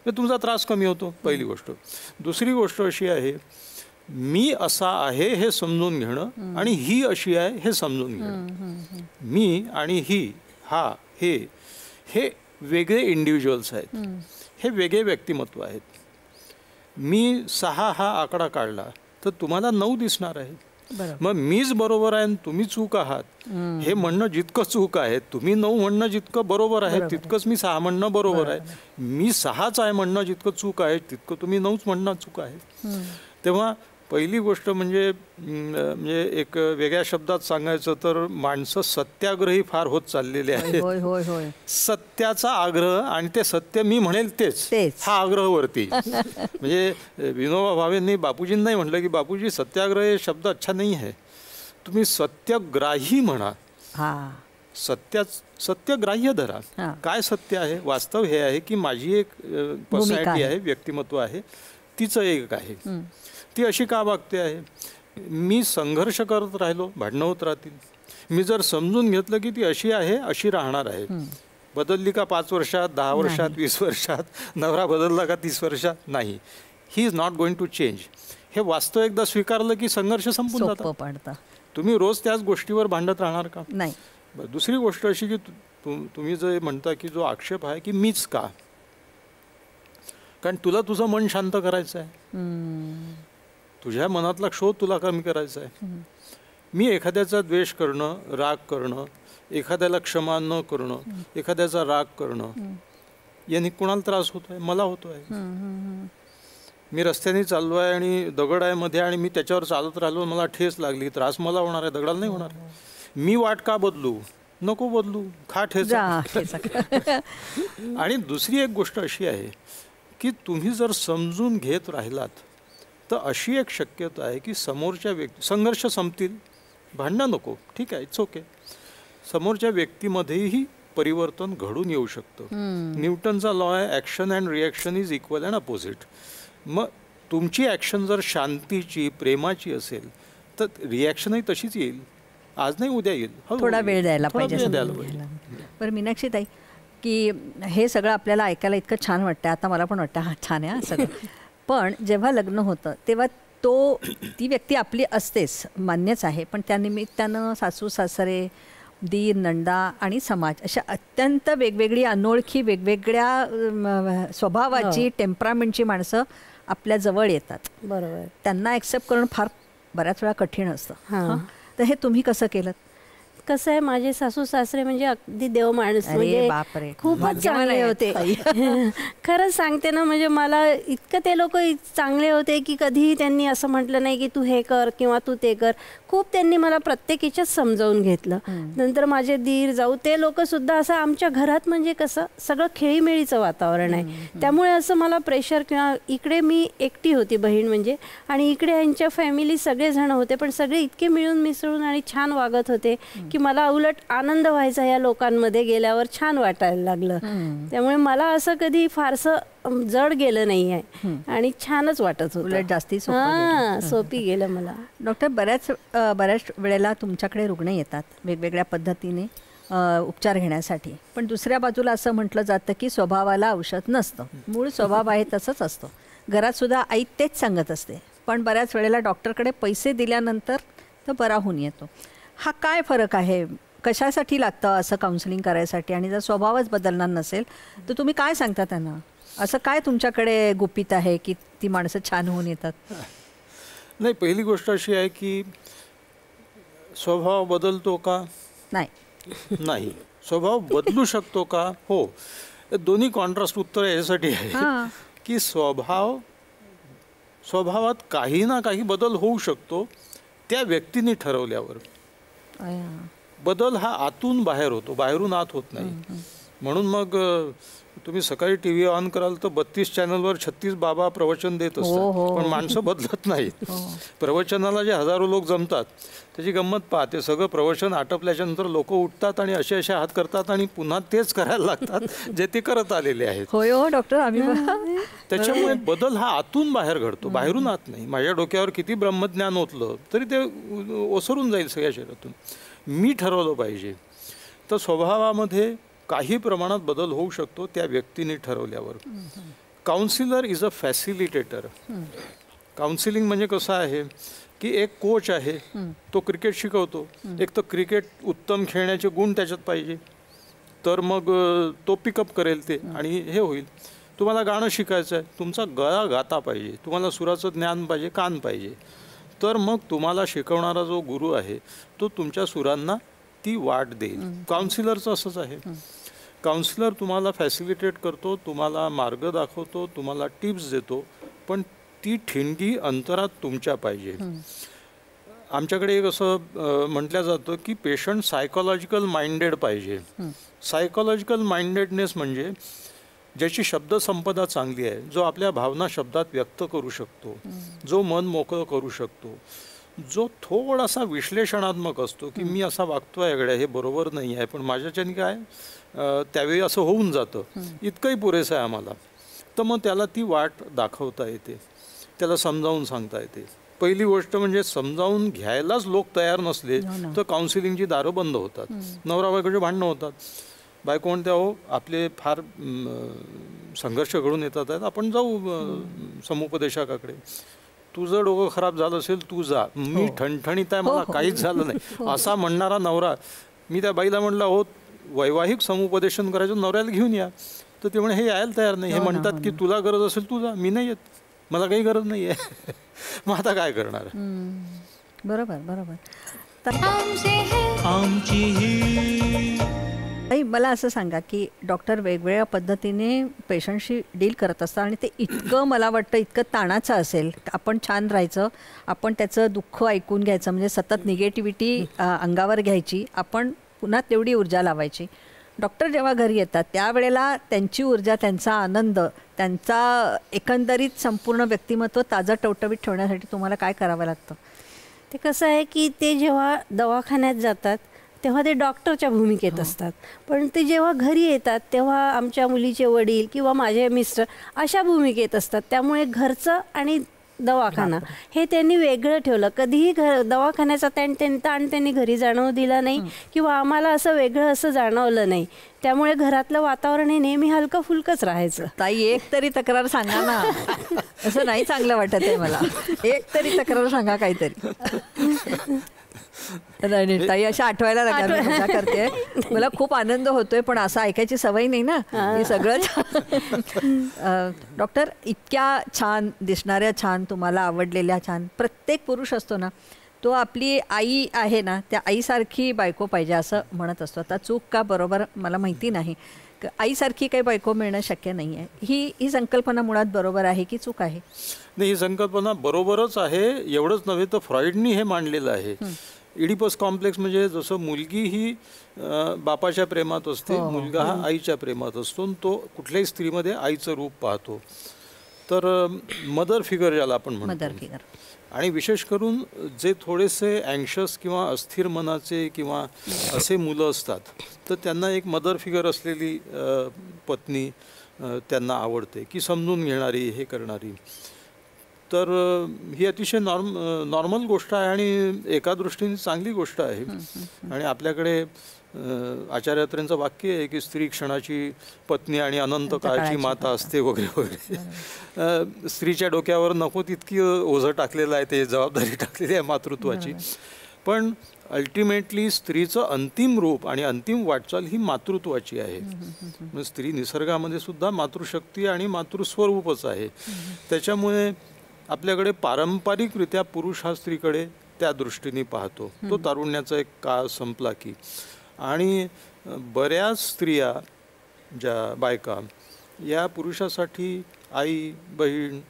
Speaker 4: तुमचा त्रास कमी होतो, पहिली गोष्ट. दुसरी गोष्ट अशी आहे, मी असा आहे हे समजून घेणं आणि ही अशी आहे हे समजून घेणं. मी आणि ही, हा, हे वेगळे इंडिव्हिज्युअल्स आहेत, हे वेगळे व्यक्तिमत्व आहेत. मी 6 हा आकडा काढला तर तुम्हाला 9 दिसणार आहे. मग मीच बरोबर आहे आणि तुम्ही चूक आहात हे म्हणणं जितकं चूक आहे, तुम्ही 9 म्हणणं जितकं बरोबर आहे तितकंच मी 6 म्हणणं बरोबर आहे. मी 6च आहे म्हणणं जितकं चूक आहे तितकं तुम्ही 9च म्हणणं चूक आहे. तेव्हा पहिली गोष्ट म्हणजे एक वेगळ्या शब्दात सांगायचं तर माणसं सत्याग्रही फार होत चाललेले आहेत. सत्याचा आग्रह आणि ते सत्य मी म्हणेल तेच, हा आग्रहवरती. म्हणजे विनोबा भावेंनी बापूजींनाही म्हटलं की बापूजी सत्याग्रह हे शब्द अच्छा नाही आहे, तुम्ही सत्यग्राही म्हणा. सत्यग्राह्य धरा. काय सत्य आहे? वास्तव हे आहे की माझी एक पर्सनॅलिटी आहे, व्यक्तिमत्व आहे, तिचं एक आहे. ती अशी का वागते आहे? मी संघर्ष करत राहिलो, भांडणं होत राहतील. मी जर समजून घेतलं की ती अशी आहे, अशी राहणार आहे. बदलली का 5 वर्षात, 10 वर्षात, 20 वर्षात, नवरा बदलला का 30 वर्षात? नाही. He is not going to change. हे वास्तव एकदा स्वीकारलं की संघर्ष संपून जातात. तुम्ही रोज त्याच गोष्टीवर भांडत राहणार का? नाही. दुसरी गोष्ट अशी की तुम्ही जे म्हणता की जो आक्षेप आहे की मीच का, कारण तुला तुझं मन शांत करायचं आहे, तुझ्या मनातला शोध तुला कमी करायचा आहे. मी एखाद्याचा द्वेष करणं, राग करणं एखाद्याला क्षमा न करणं, एखाद्याचा राग करणं, यांनी कुणाला त्रास होतो आहे? मला होतो आहे. मी रस्त्याने चाललो आहे आणि दगड आहे मध्ये आणि मी त्याच्यावर चालत राहिलो, मला ठेस लागली, त्रास मला होणार आहे, दगडाला नाही होणार. मी वाट का बदलू? नको बदलू, खा ठेच. आणि दुसरी एक गोष्ट अशी आहे की तुम्ही जर समजून घेत राहिलात तर अशी एक शक्यता आहे की समोरच्या संघर्ष संपतील, भांडणं नको, ठीक आहे, इट्स ओके. समोरच्या व्यक्तीमध्येही परिवर्तन घडून येऊ शकतं. न्यूटनचा लॉ आहे, action and reaction is equal and opposite. मग तुमची ॲक्शन जर शांतीची, प्रेमाची असेल तर रिॲक्शनही तशीच येईल. आज नाही उद्या येईल.
Speaker 3: थोडा वेळ द्यायला पाहिजे.
Speaker 4: पाहिजे.
Speaker 3: मीनाक्षी ताई, की हे सगळं आपल्याला ऐकायला इतकं छान वाटतं, आता मला पण वाटतं हा छान आहे सगळं. पण जेव्हा लग्न होतं तेव्हा ती व्यक्ती आपली असतेच, मान्यच आहे, पण त्यानिमित्तानं सासू सासरे, दीर, नंदा आणि समाज अशा अत्यंत वेगवेगळी, अनोळखी, वेगवेगळ्या स्वभावाची, टेम्परामेंटची माणसं आपल्या जवळ येतात.
Speaker 5: बरोबर.
Speaker 3: त्यांना ॲक्सेप्ट करणं फार बऱ्याच वेळा कठीण असतं. तर हे तुम्ही कसं केलं?
Speaker 5: कसं आहे, माझे सासू सासरे म्हणजे अगदी देव माणूस, म्हणजे खूपच चांगले होते. खरंच सांगते ना, म्हणजे मला इतकं ते लोक चांगले होते की कधीही त्यांनी असं म्हटलं नाही की तू हे कर किंवा तू ते कर. खूप त्यांनी मला प्रत्येकीच्याच समजावून घेतलं. नंतर माझे दीर जाऊ ते लोक सुद्धा असं आमच्या घरात म्हणजे कसं सगळं खेळीमेळीचं वातावरण आहे, त्यामुळे असं मला प्रेशर किंवा इकडे मी एकटी होती बहीण म्हणजे, आणि इकडे यांच्या फॅमिली सगळेजण होते, पण सगळे इतके मिळून मिसळून आणि छान वागत होते की मला उलट आनंद व्हायचा या लोकांमध्ये गेल्यावर, छान वाटायला लागलं. त्यामुळे मला असं कधी फारसं जड गेलं नाही आहे आणि छानच वाटत होतं,
Speaker 3: उलट जास्ती
Speaker 5: सोपी गेलं मला.
Speaker 3: डॉक्टर, बऱ्याच वेळेला तुमच्याकडे रुग्ण येतात वेगवेगळ्या पद्धतीने उपचार घेण्यासाठी, पण दुसऱ्या बाजूला असं म्हटलं जातं की स्वभावाला औषध नसतं, मूळ स्वभाव आहे तसंच असतं. घरात सुद्धा आई तेच सांगत असते, पण बऱ्याच वेळेला डॉक्टरकडे पैसे दिल्यानंतर तो बरा होऊन येतो. हा काय फरक आहे? कशासाठी लागतं असं काउन्सिलिंग करायसाठी? आणि जर स्वभावच बदलणार नसेल तर तुम्ही काय सांगता त्यांना? असं काय तुमच्याकडे गुपित आहे की ती माणसं छान होऊन येतात?
Speaker 4: नाही, पहिली गोष्ट अशी आहे की स्वभाव बदलतो का? नाही. स्वभाव बदलू शकतो का? हो. दोन्ही कॉन्ट्रास्ट उत्तर यासाठी आहे की स्वभावात काही ना काही बदल होऊ शकतो त्या व्यक्तीने ठरवल्यावर. बदल हा आतून बाहेर होतो, बाहेरून आत होत नाही. म्हणून मग तुम्ही सकाळी TV ऑन कराल तर 32 चॅनलवर 36 बाबा प्रवचन देत असतात, पण माणसं बदलत नाहीत. प्रवचनाला जे हजारो लोक जमतात त्याची गंमत पाहते. सगळं प्रवचन आटपल्याच्या नंतर लोक उठतात आणि असे हात करतात आणि पुन्हा तेच करायला लागतात जे ते करत आलेले आहेत.
Speaker 3: होय हो डॉक्टर, आम्ही
Speaker 4: त्याच्यामुळे बदल हा आतून बाहेर घडतो, बाहेरून आत नाही. माझ्या डोक्यावर किती ब्रह्मज्ञान ओतलं तरी ते ओसरून जाईल सगळ्या शरीरातून. मी ठरवलं पाहिजे. तर स्वभावामध्ये काही प्रमाणात बदल होऊ शकतो त्या व्यक्तीने ठरवल्यावर. Counsellor is a facilitator. Counselling म्हणजे कसं आहे की एक कोच आहे, तो क्रिकेट शिकवतो. एक तर क्रिकेट उत्तम खेळण्याचे गुण त्याच्यात पाहिजे, तर मग तो पिकअप करेल ते आणि हे होईल. तुम्हाला गाणं शिकायचं आहे, तुमचा गळा गाता पाहिजे, तुम्हाला सुराचं ज्ञान पाहिजे, कान पाहिजे, तर मग तुम्हाला शिकवणारा जो गुरु आहे तो तुमच्या सुरांना ती वाट देईल. काउन्सिलरचं असंच आहे. काउन्सिलर तुम्हाला फॅसिलिटेट करतो, तुम्हाला मार्ग दाखवतो, तुम्हाला टिप्स देतो, पण ती ठिणगी अंतरात तुमच्या पाहिजे. आमच्याकडे एक असं म्हटलं जातं की पेशंट सायकोलॉजिकल माइंडेड पाहिजे. सायकोलॉजिकल माइंडेडनेस म्हणजे ज्याची शब्दसंपदा चांगली आहे, जो आपल्या भावना शब्दात व्यक्त करू शकतो, जो मन मोकळं करू शकतो, जो थोडासा विश्लेषणात्मक असतो की मी असा वागतोय गड्या, हे बरोबर नाही आहे, पण माझ्याच्याने काय त्यावेळी असं होऊन जातं, इतकंही पुरेसं आहे आम्हाला. तर मग त्याला ती वाट दाखवता येते, त्याला समजावून सांगता येते. पहिली गोष्ट म्हणजे समजावून घ्यायलाच लोक तयार नसले तर काउन्सिलिंगची दारं बंद होतात. नवरा बायकोचे भांडणं होतात. बायको म्हणते, हो आपले फार संघर्ष घडून येतात आहेत, आपण जाऊ समुपदेशकाकडे. तुझं डोकं खराब झालं असेल तू जा, मी ठणठणीत आहे, मला काहीच झालं नाही असा म्हणणारा नवरा. मी त्या बाईला म्हटलं, हो वैवाहिक समुपदेशन करायचं, नवऱ्याला घेऊन या. तर ते म्हणे हे यायला तयार नाही. हे म्हणतात की तुला गरज असेल तू जा, मी नाही येत, मला काही गरज नाही आहे. मग आता काय करणार?
Speaker 3: बरोबर. असतात?
Speaker 2: हमसे है
Speaker 1: आमची ही
Speaker 3: ताई, मला असं सांगा की डॉक्टर वेगवेगळ्या पद्धतीने पेशंटशी डील करत असतात आणि ते इतकं, मला वाटतं इतकं ताणाचं असेल. आपण छान राहायचं, आपण त्याचं दुःख ऐकून घ्यायचं, म्हणजे सतत निगेटिव्हिटी अंगावर घ्यायची, आपण पुन्हा तेवढी ऊर्जा लावायची. डॉक्टर जेव्हा घरी येतात त्यावेळेला त्यांची ऊर्जा, त्यांचा आनंद, त्यांचा एकंदरीत संपूर्ण व्यक्तिमत्व ताजं टवटवीत ठेवण्यासाठी तुम्हाला काय करावं लागतं?
Speaker 5: ते कसं आहे की ते जेव्हा दवाखान्यात जातात तेव्हा ते डॉक्टरच्या भूमिकेत असतात, पण ते जेव्हा घरी येतात तेव्हा आमच्या मुलीचे वडील किंवा माझे मिस्टर अशा भूमिकेत असतात. त्यामुळे घरचं आणि दवाखाना हे त्यांनी वेगळं ठेवलं. कधीही दवाखान्याचा ताण त्यांनी घरी जाणवू दिला नाही किंवा आम्हाला असं वेगळं असं जाणवलं नाही. त्यामुळे घरातलं वातावरण हे नेहमी हलकं फुलकंच राहायचं.
Speaker 3: ताई, एक तरी तक्रार सांगा ना. असं नाही चांगलं वाटत आहे मला. एक तरी तक्रार सांगा काहीतरी. नाही ताई, अशा आठवायला लागल्या, मी मजा करते. मला खूप आनंद होतोय, पण असं ऐकायची सवय नाही ना. हे सगळंच. डॉक्टर, इतक्या छान दिसणाऱ्या, छान तुम्हाला आवडलेल्या, छान प्रत्येक पुरुष असतो ना, तो आपली आई आहे ना, त्या आईसारखी बायको पाहिजे असं म्हणत असतो. आता चूक का बरोबर मला माहिती नाही. आईसारखी काही बायको मिळणं शक्य नाही आहे. ही संकल्पना मुळात बरोबर आहे की चूक आहे?
Speaker 4: नाही, ही संकल्पना बरोबरच आहे. एवढंच नव्हे तर फ्रॉइडनी हे मांडलेलं आहे. इडिपस कॉम्प्लेक्स म्हणजे जसं मुलगी ही बापाच्या प्रेमात असते, मुलगा हा आईच्या प्रेमात असतो, तो कुठल्याही स्त्रीमध्ये आईचं रूप पाहतो. तर मदर फिगर ज्याला आपण म्हणतो,
Speaker 3: मदर फिगर.
Speaker 4: आणि विशेष करून जे थोडेसे अँक्शस किंवा अस्थिर मनाचे किंवा असे मुलं असतात, तर त्यांना एक मदर फिगर असलेली पत्नी त्यांना आवडते, की समजून घेणारी, हे करणारी. तर ही अतिशय नॉर्मल गोष्ट आहे आणि एका दृष्टीने चांगली गोष्ट आहे. आणि आपल्याकडे आचार्य अत्रेंचं वाक्य आहे की स्त्री क्षणाची पत्नी आणि अनंत काळची माता असते वगैरे वगैरे. स्त्रीच्या डोक्यावर नको तितकी ओझं टाकलेलं आहे, ते जबाबदारी टाकलेली आहे मातृत्वाची. पण अल्टिमेटली स्त्रीचं अंतिम रूप आणि अंतिम वाटचाल ही मातृत्वाची आहे. स्त्री निसर्गामध्ये सुद्धा मातृशक्ती आणि मातृस्वरूपच आहे. त्याच्यामुळे आपल्याकडे पारंपरिकरित्या पुरुष हा स्त्रीकडे त्या दृष्टीने पाहतो. तो तारुण्याचा एक काळ संपला की. आणि बऱ्याच स्त्रिया, ज्या बायका, या पुरुषासाठी आई, बहीण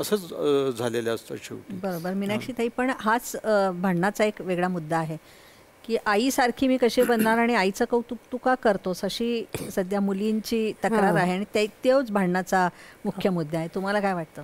Speaker 4: असंच झालेल्या असतात शेवटी.
Speaker 3: बरोबर मीनाक्षीताई, पण हाच भांडणाचा एक वेगळा मुद्दा आहे की आईसारखी मी कशी बनणार आणि आईचं कौतुक तू का करतोस, अशी सध्या मुलींची तक्रार आहे आणि तोच भांडणाचा मुख्य मुद्दा आहे. तुम्हाला काय वाटतं?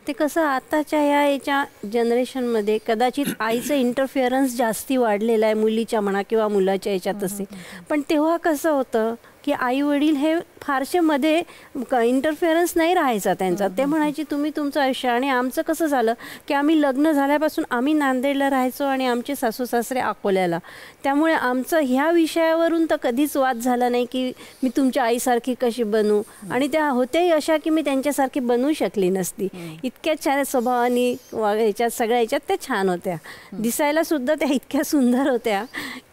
Speaker 5: ते कसं आताच्या याच्या जनरेशनमध्ये कदाचित आईचं इंटरफिअरन्स जास्ती वाढलेलं आहे, मुलीच्या म्हणा किंवा मुलाच्या याच्यात असेल. पण तेव्हा कसं होतं की आई वडील हे फारसे मध्ये इंटरफिअरन्स नाही राहायचा त्यांचा. ते म्हणायची तुम्ही तुमचं आयुष्य. आणि आमचं कसं झालं की आम्ही लग्न झाल्यापासून आम्ही नांदेडला राहायचो आणि आमचे सासू सासरे अकोल्याला. त्यामुळे आमचं ह्या विषयावरून तर कधीच वाद झाला नाही की मी तुमच्या आईसारखी कशी बनू. आणि त्या होत्याही अशा की मी त्यांच्यासारखी बनवू शकली नसती. इतक्या छान स्वभावाने ह्याच्यात सगळ्या ह्याच्यात त्या छान होत्या, दिसायला सुद्धा त्या इतक्या सुंदर होत्या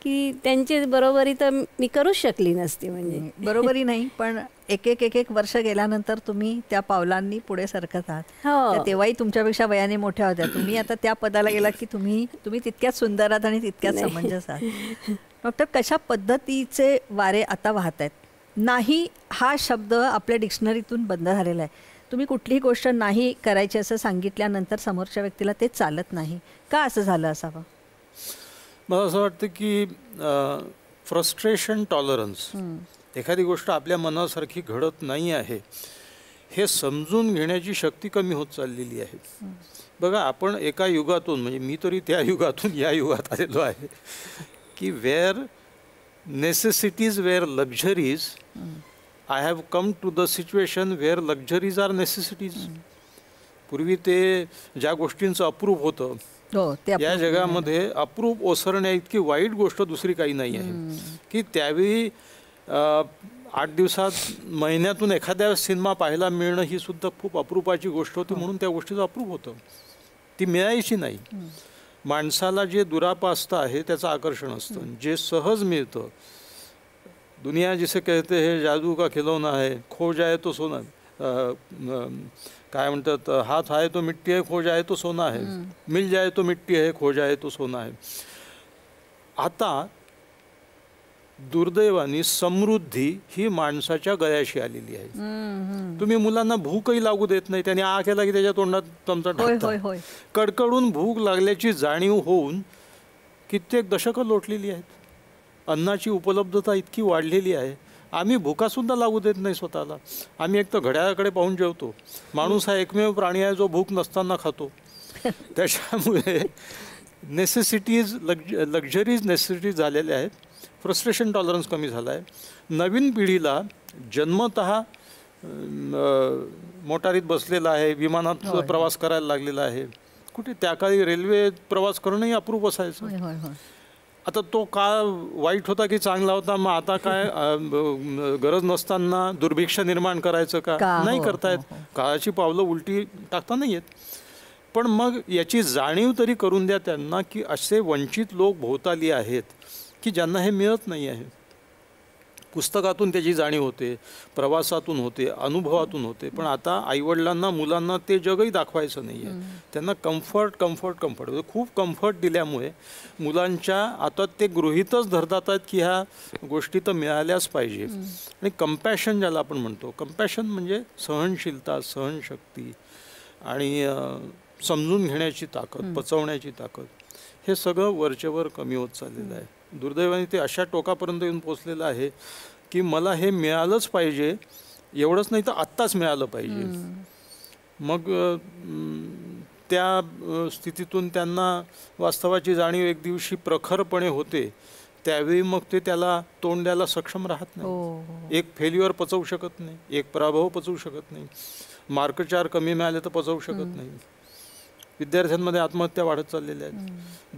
Speaker 5: की त्यांची बरोबरी तर मी करूच शकली नसती. म्हणजे
Speaker 3: बरोबरी नाही, पण एक एक वर्ष गेल्यानंतर तुम्ही त्या पावलांनी पुढे सरकत आहात.
Speaker 5: हो.
Speaker 3: तेव्हाही तुमच्यापेक्षा वयाने मोठ्या होत्या. तुम्ही आता त्या पदाला गेला की तुम्ही तितक्याच सुंदर आहात आणि तितक्याच समंजस आहात. डॉक्टर, कशा पद्धतीचे वारे आता वाहत आहेत? नाही हा शब्द आपल्या डिक्शनरीतून बंद झालेला आहे. तुम्ही कुठलीही गोष्ट नाही करायची असं सांगितल्यानंतर समोरच्या व्यक्तीला ते चालत नाही. का असं झालं असावं?
Speaker 4: मला असं वाटतं की फ्रस्ट्रेशन टॉलरन्स, एखादी गोष्ट आपल्या मनासारखी घडत नाही आहे हे समजून घेण्याची शक्ती कमी होत चाललेली आहे. बघा, आपण एका युगातून, म्हणजे मी तरी त्या युगातून या युगात आलेलो आहे की where necessities were luxuries, I have come to the situation where luxuries are necessities. पूर्वी ते ज्या गोष्टींचं अप्रूप होतं, या जगामध्ये अप्रूप ओसरण्या इतकी वाईट गोष्ट दुसरी काही नाही आहे. की त्यावेळी 8 दिवसात, महिन्यातून एखाद्या सिनेमा पाहायला मिळणं ही सुद्धा खूप अप्रूपाची गोष्ट होती. म्हणून त्या गोष्टीचं अप्रूप होतं, ती मिळायची नाही. माणसाला जे दुरापास्त आहे त्याचं आकर्षण असतं, जे सहज मिळतं. दुनिया जिसे कहते हैं जादू का खिलौना है, खो जाए तो सोना. काय म्हणतात, हात आहे तो मिट्टी आहे, खो जाए तो सोना आहे, मिल जाए तो मिट्टी आहे, खो जाए तो सोना आहे. आता दुर्दैवाने समृद्धी ही माणसाच्या गळ्याशी आलेली आहे. तुम्ही मुलांना भूकही लागू देत नाही, त्याने आ केला की त्याच्या तोंडात चमचा टाकता. कडकडून भूक लागल्याची जाणीव होऊन कित्येक दशकं लोटलेली आहेत. अन्नाची उपलब्धता इतकी वाढलेली आहे, आम्ही भूकासुद्धा लागू देत नाही स्वतःला. आम्ही एक तर घड्याळाकडे पाहून जेवतो. माणूस हा एकमेव प्राणी आहे जो भूक नसताना खातो. त्याच्यामुळे नेसेसिटीज लक्झरीज नेसेसिटीज झालेल्या आहेत. फ्रस्ट्रेशन टॉलरन्स कमी झाला आहे. नवीन पिढीला जन्मतः मोटारीत बसलेला आहे, विमानात प्रवास करायला लागलेला आहे. कुठे त्या काळी रेल्वे प्रवास करणंही अप्रूप असायचं. आता तो काळ वाईट होता की चांगला होता? मग आता काय गरज नसताना दुर्भिक्ष निर्माण करायचं का? नाही करतायत. काळाची पावलं उलटी टाकता नाही येत. पण मग याची जाणीव तरी करून द्या त्यांना की असे वंचित लोक भोवताली आहेत की ज्यांना हे मिळत नाही आहे. पुस्तकातून त्याची जाणीव होते, प्रवासातून होते, अनुभवातून होते. पण आता आईवडिलांना मुलांना ते जगही दाखवायचं नाही आहे. त्यांना कम्फर्ट खूप कम्फर्ट दिल्यामुळे मुलांच्या आता ते गृहीतच धरतात आहेत की ह्या गोष्टी तर मिळाल्याच पाहिजे. आणि कंपॅशन ज्याला आपण म्हणतो, कंपॅशन म्हणजे सहनशीलता, सहनशक्ती आणि समजून घेण्याची ताकद, पचवण्याची ताकद, हे सगळं वरचेवर कमी होत चाललेलं आहे. दुर्दैवाने ते अशा टोकापर्यंत येऊन पोचलेलं आहे की मला हे मिळालंच पाहिजे, एवढंच नाही तर आत्ताच मिळालं पाहिजे. मग त्या स्थितीतून त्यांना वास्तवाची जाणीव एक दिवशी प्रखरपणे होते. त्यावेळी मग ते त्याला तोंड द्यायला सक्षम राहत नाही. एक फेल्युअर पचवू शकत नाही, एक पराभव पचवू शकत नाही, मार्क 4 कमी मिळाले तर पचवू शकत नाही. विद्यार्थ्यांमध्ये आत्महत्या वाढत चाललेल्या आहेत.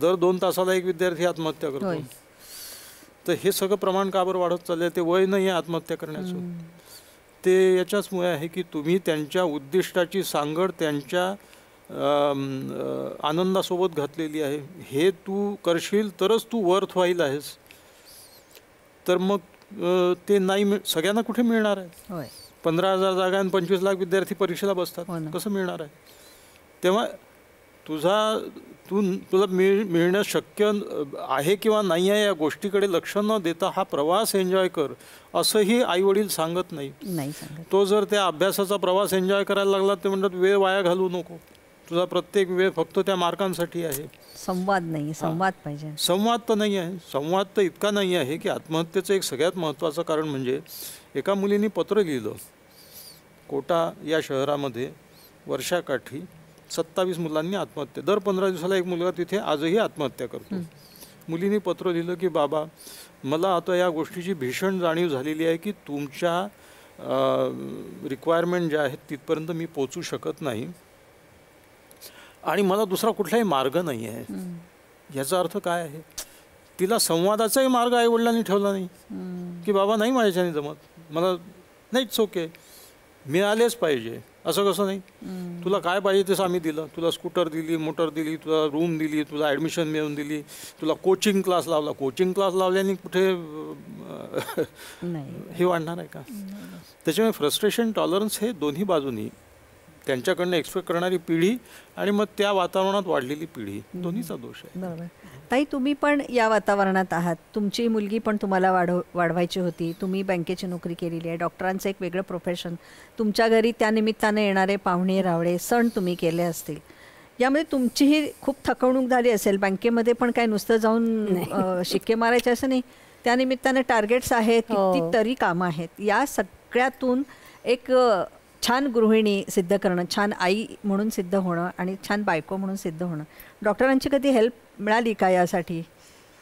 Speaker 4: दर 2 तासाला एक विद्यार्थी आत्महत्या करतो. तर हे सगळं प्रमाण का बरं वाढत चाललं आहे? ते वय नाही आहे आत्महत्या करण्याचं. ते याच्याचमुळे आहे की तुम्ही त्यांच्या उद्दिष्टाची सांगड त्यांच्या आनंदासोबत घातलेली आहे. हे तू करशील तरच तू वर्थ व्हाईल आहेस. तर मग ते नाही, सगळ्यांना कुठे मिळणार आहे? 15,000 जागा आणि 25 लाख विद्यार्थी परीक्षेला बसतात, कसं मिळणार आहे? तेव्हा तुला मिळणं शक्य आहे किंवा नाही आहे या गोष्टीकडे लक्ष न देता हा प्रवास एन्जॉय कर, असंही आईवडील सांगत नाही. तो जर त्या अभ्यासाचा प्रवास एन्जॉय करायला लागला ते म्हणतात वेळ वाया घालवू नको, तुझा प्रत्येक वेळ फक्त त्या मार्कांसाठी आहे.
Speaker 3: संवाद नाही, संवाद पाहिजे.
Speaker 4: संवाद तर नाही आहे. संवाद तर इतका नाही आहे की आत्महत्येचं एक सगळ्यात महत्त्वाचं कारण म्हणजे एका मुलीने पत्र लिहिलं. कोटा या शहरामध्ये वर्षाकाठी 27 मुलांनी आत्महत्या, दर 15 दिवसाला एक मुलगा तिथे आजही आत्महत्या करतो. मुलीने पत्र लिहिलं की बाबा मला आता या गोष्टीची भीषण जाणीव झालेली आहे की तुमच्या रिक्वायरमेंट ज्या आहेत तिथपर्यंत मी पोचू शकत नाही आणि मला दुसरा कुठलाही मार्ग नाही आहे. याचा अर्थ काय आहे? तिला संवादाचाही मार्ग आईवडिलांनी ठेवला नाही की बाबा नाही माझ्याच्याने जमत, मला नाहीच ओके, मिळालेच पाहिजे. असं कसं नाही? तुला काय पाहिजे तसं आम्ही दिलं. तुला स्कूटर दिली, मोटर दिली, तुला रूम दिली, तुला ॲडमिशन मिळवून दिली, तुला कोचिंग क्लास लावला. कोचिंग क्लास लावल्याने कुठे हे वाढणार आहे का? त्याच्यामुळे फ्रस्ट्रेशन टॉलरन्स हे दोन्ही बाजूनी त्यांच्याकडनं एक्सपेक्ट करणारी पिढी आणि मग त्या वातावरणात वाढलेली पिढी, दोन्हीचा दोष आहे.
Speaker 3: बरोबर. ताई, तुम्ही पण या वातावरणात आहात. तुमची मुलगी पण तुम्हाला वाढवायची होती. तुम्ही बँकेची नोकरी केलेली आहे, डॉक्टरांचं एक वेगळं प्रोफेशन, तुमच्या घरी त्यानिमित्ताने येणारे पाहुणे रावळे सण तुम्ही केले असतील. यामध्ये तुमचीही खूप थकवणूक झाली असेल. बँकेमध्ये पण काय नुसतं जाऊन शिक्के मारायचे असं नाही, त्यानिमित्ताने टार्गेट्स आहेत, कितीतरी कामं आहेत. या सगळ्यातून एक छान गृहिणी सिद्ध करणं, छान आई म्हणून सिद्ध होणं आणि छान बायको म्हणून सिद्ध होणं, डॉक्टरांची कधी हेल्प मिळाली का यासाठी?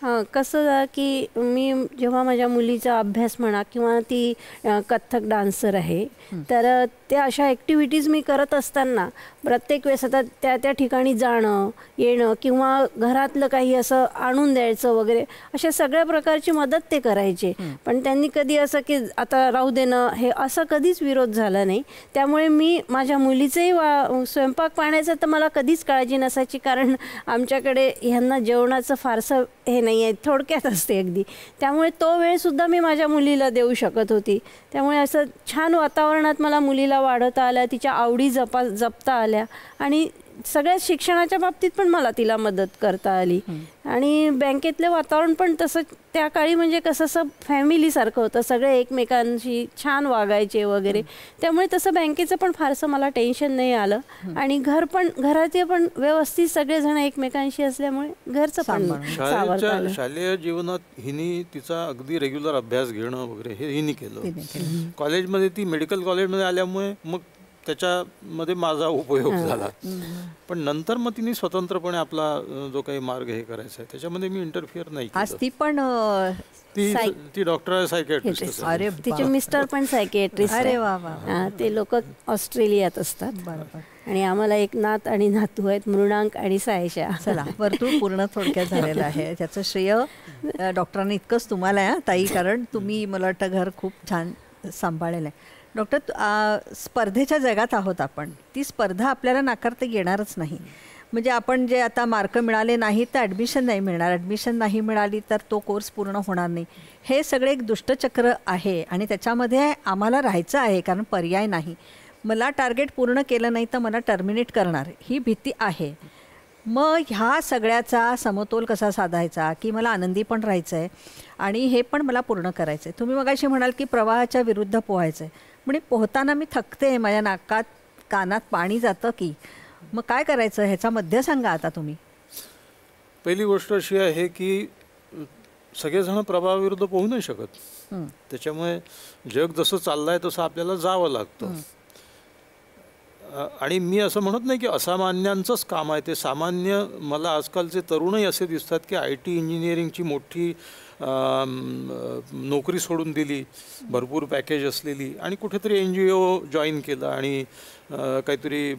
Speaker 5: हां, कसं की मी जेव्हा माझ्या मुलीचा अभ्यास म्हणा किंवा ती कथ्थक डान्सर आहे, तर त्या अशा ॲक्टिव्हिटीज मी करत असताना प्रत्येक वेळेस आता त्या ठिकाणी जाणं येणं किंवा घरातलं काही असं आणून द्यायचं वगैरे अशा सगळ्या प्रकारची मदत ते करायचे. पण त्यांनी कधी असं की आता राहू देणं हे असं कधीच विरोध झाला नाही. त्यामुळे मी माझ्या मुलीचंही स्वयंपाक पाण्याचं तर मला कधीच काळजी नसायची, कारण आमच्याकडे ह्यांना जेवणाचं फारसं हे नाही. नाही आहे, थोडक्यात असते अगदी. त्यामुळे तो वेळसुद्धा मी माझ्या मुलीला देऊ शकत होती. त्यामुळे असं छान वातावरणात मला मुलीला वाढवता आल्या, तिच्या आवडी जपता आल्या आणि सगळ्या शिक्षणाच्या बाबतीत पण मला तिला मदत करता आली. आणि बँकेतलं वातावरण पण तसं त्या काळी म्हणजे कसं असं फॅमिलीसारखं होतं, सगळे एकमेकांशी छान वागायचे वगैरे. त्यामुळे तसं बँकेचं पण फारसं मला टेन्शन नाही आलं. आणि घराचे पण व्यवस्थित सगळेजण एकमेकांशी असल्यामुळे घरचं पण सावरता आलं.
Speaker 4: शालेय जीवनात हिनी तिचा अगदी रेग्युलर अभ्यास घेणं वगैरे हे हिनी केलं. कॉलेजमध्ये ती मेडिकल कॉलेजमध्ये आल्यामुळे मग त्याच्यामध्ये माझा उपयोग झाला. पण नंतर मग तिने स्वतंत्रपणे आपला जो काही मार्ग हे करायचा आहे त्याच्यामध्ये मी इंटरफिअर नाही
Speaker 3: आज ती पण
Speaker 4: ती डॉक्टर आहे, सायकियाट्रिस्ट.
Speaker 3: अरे
Speaker 5: तिचे मिस्टर पण सायकियाट्रिस्ट.
Speaker 3: अरे वा वा.
Speaker 5: ते लोक ऑस्ट्रेलियात असतात. आणि आम्हाला एक नात आणि नातू आहेत, मृणांक आणि सायशा.
Speaker 3: चला, वर्तुळ पूर्ण थोडक्यात झालेलं आहे. त्याचं श्रेय डॉक्टरांनी इतकंच तुम्हाला आहे ताई, कारण तुम्ही मला वाटतं घर खूप छान सांभाळलेलं आहे. डॉक्टर, स्पर्धेच्या जगात आहोत आपण. ती स्पर्धा आपल्याला नाकारता येणारच नाही. म्हणजे आपण जे आता मार्क मिळाले नाही तर ॲडमिशन नाही मिळणार, ॲडमिशन नाही मिळाली तर तो कोर्स पूर्ण होणार नाही. हे सगळे एक दुष्टचक्र आहे आणि त्याच्यामध्ये आम्हाला राहायचं आहे, कारण पर्याय नाही. मला टार्गेट पूर्ण केलं नाही तर मला टर्मिनेट करणार ही भीती आहे. मग ह्या सगळ्याचा समतोल कसा साधायचा, की मला आनंदी पण राहायचं आहे आणि हे पण मला पूर्ण करायचं आहे. तुम्ही मगाशी म्हणाल की प्रवाहाच्या विरुद्ध पोहायचं आहे. म्हणजे पोहताना मी थकते, माझ्या नाकात कानात पाणी जातं की, मग काय करायचं ह्याचा मध्य सांगा आता तुम्ही.
Speaker 4: पहिली गोष्ट अशी आहे की सगळेजण प्रवाहाविरुद्ध पोहू नाही शकत. त्याच्यामुळे जग जसं चाललंय तसं आपल्याला जावं लागतं. आणि मी असं म्हणत नाही की असामान्यांचंच काम आहे ते. सामान्य मला आजकालचे तरुणही असे दिसतात की IT इंजिनिअरिंगची मोठी नोकरी सोडून दिली, भरपूर पॅकेज असलेली, आणि कुठेतरी NGO जॉईन केलं आणि काहीतरी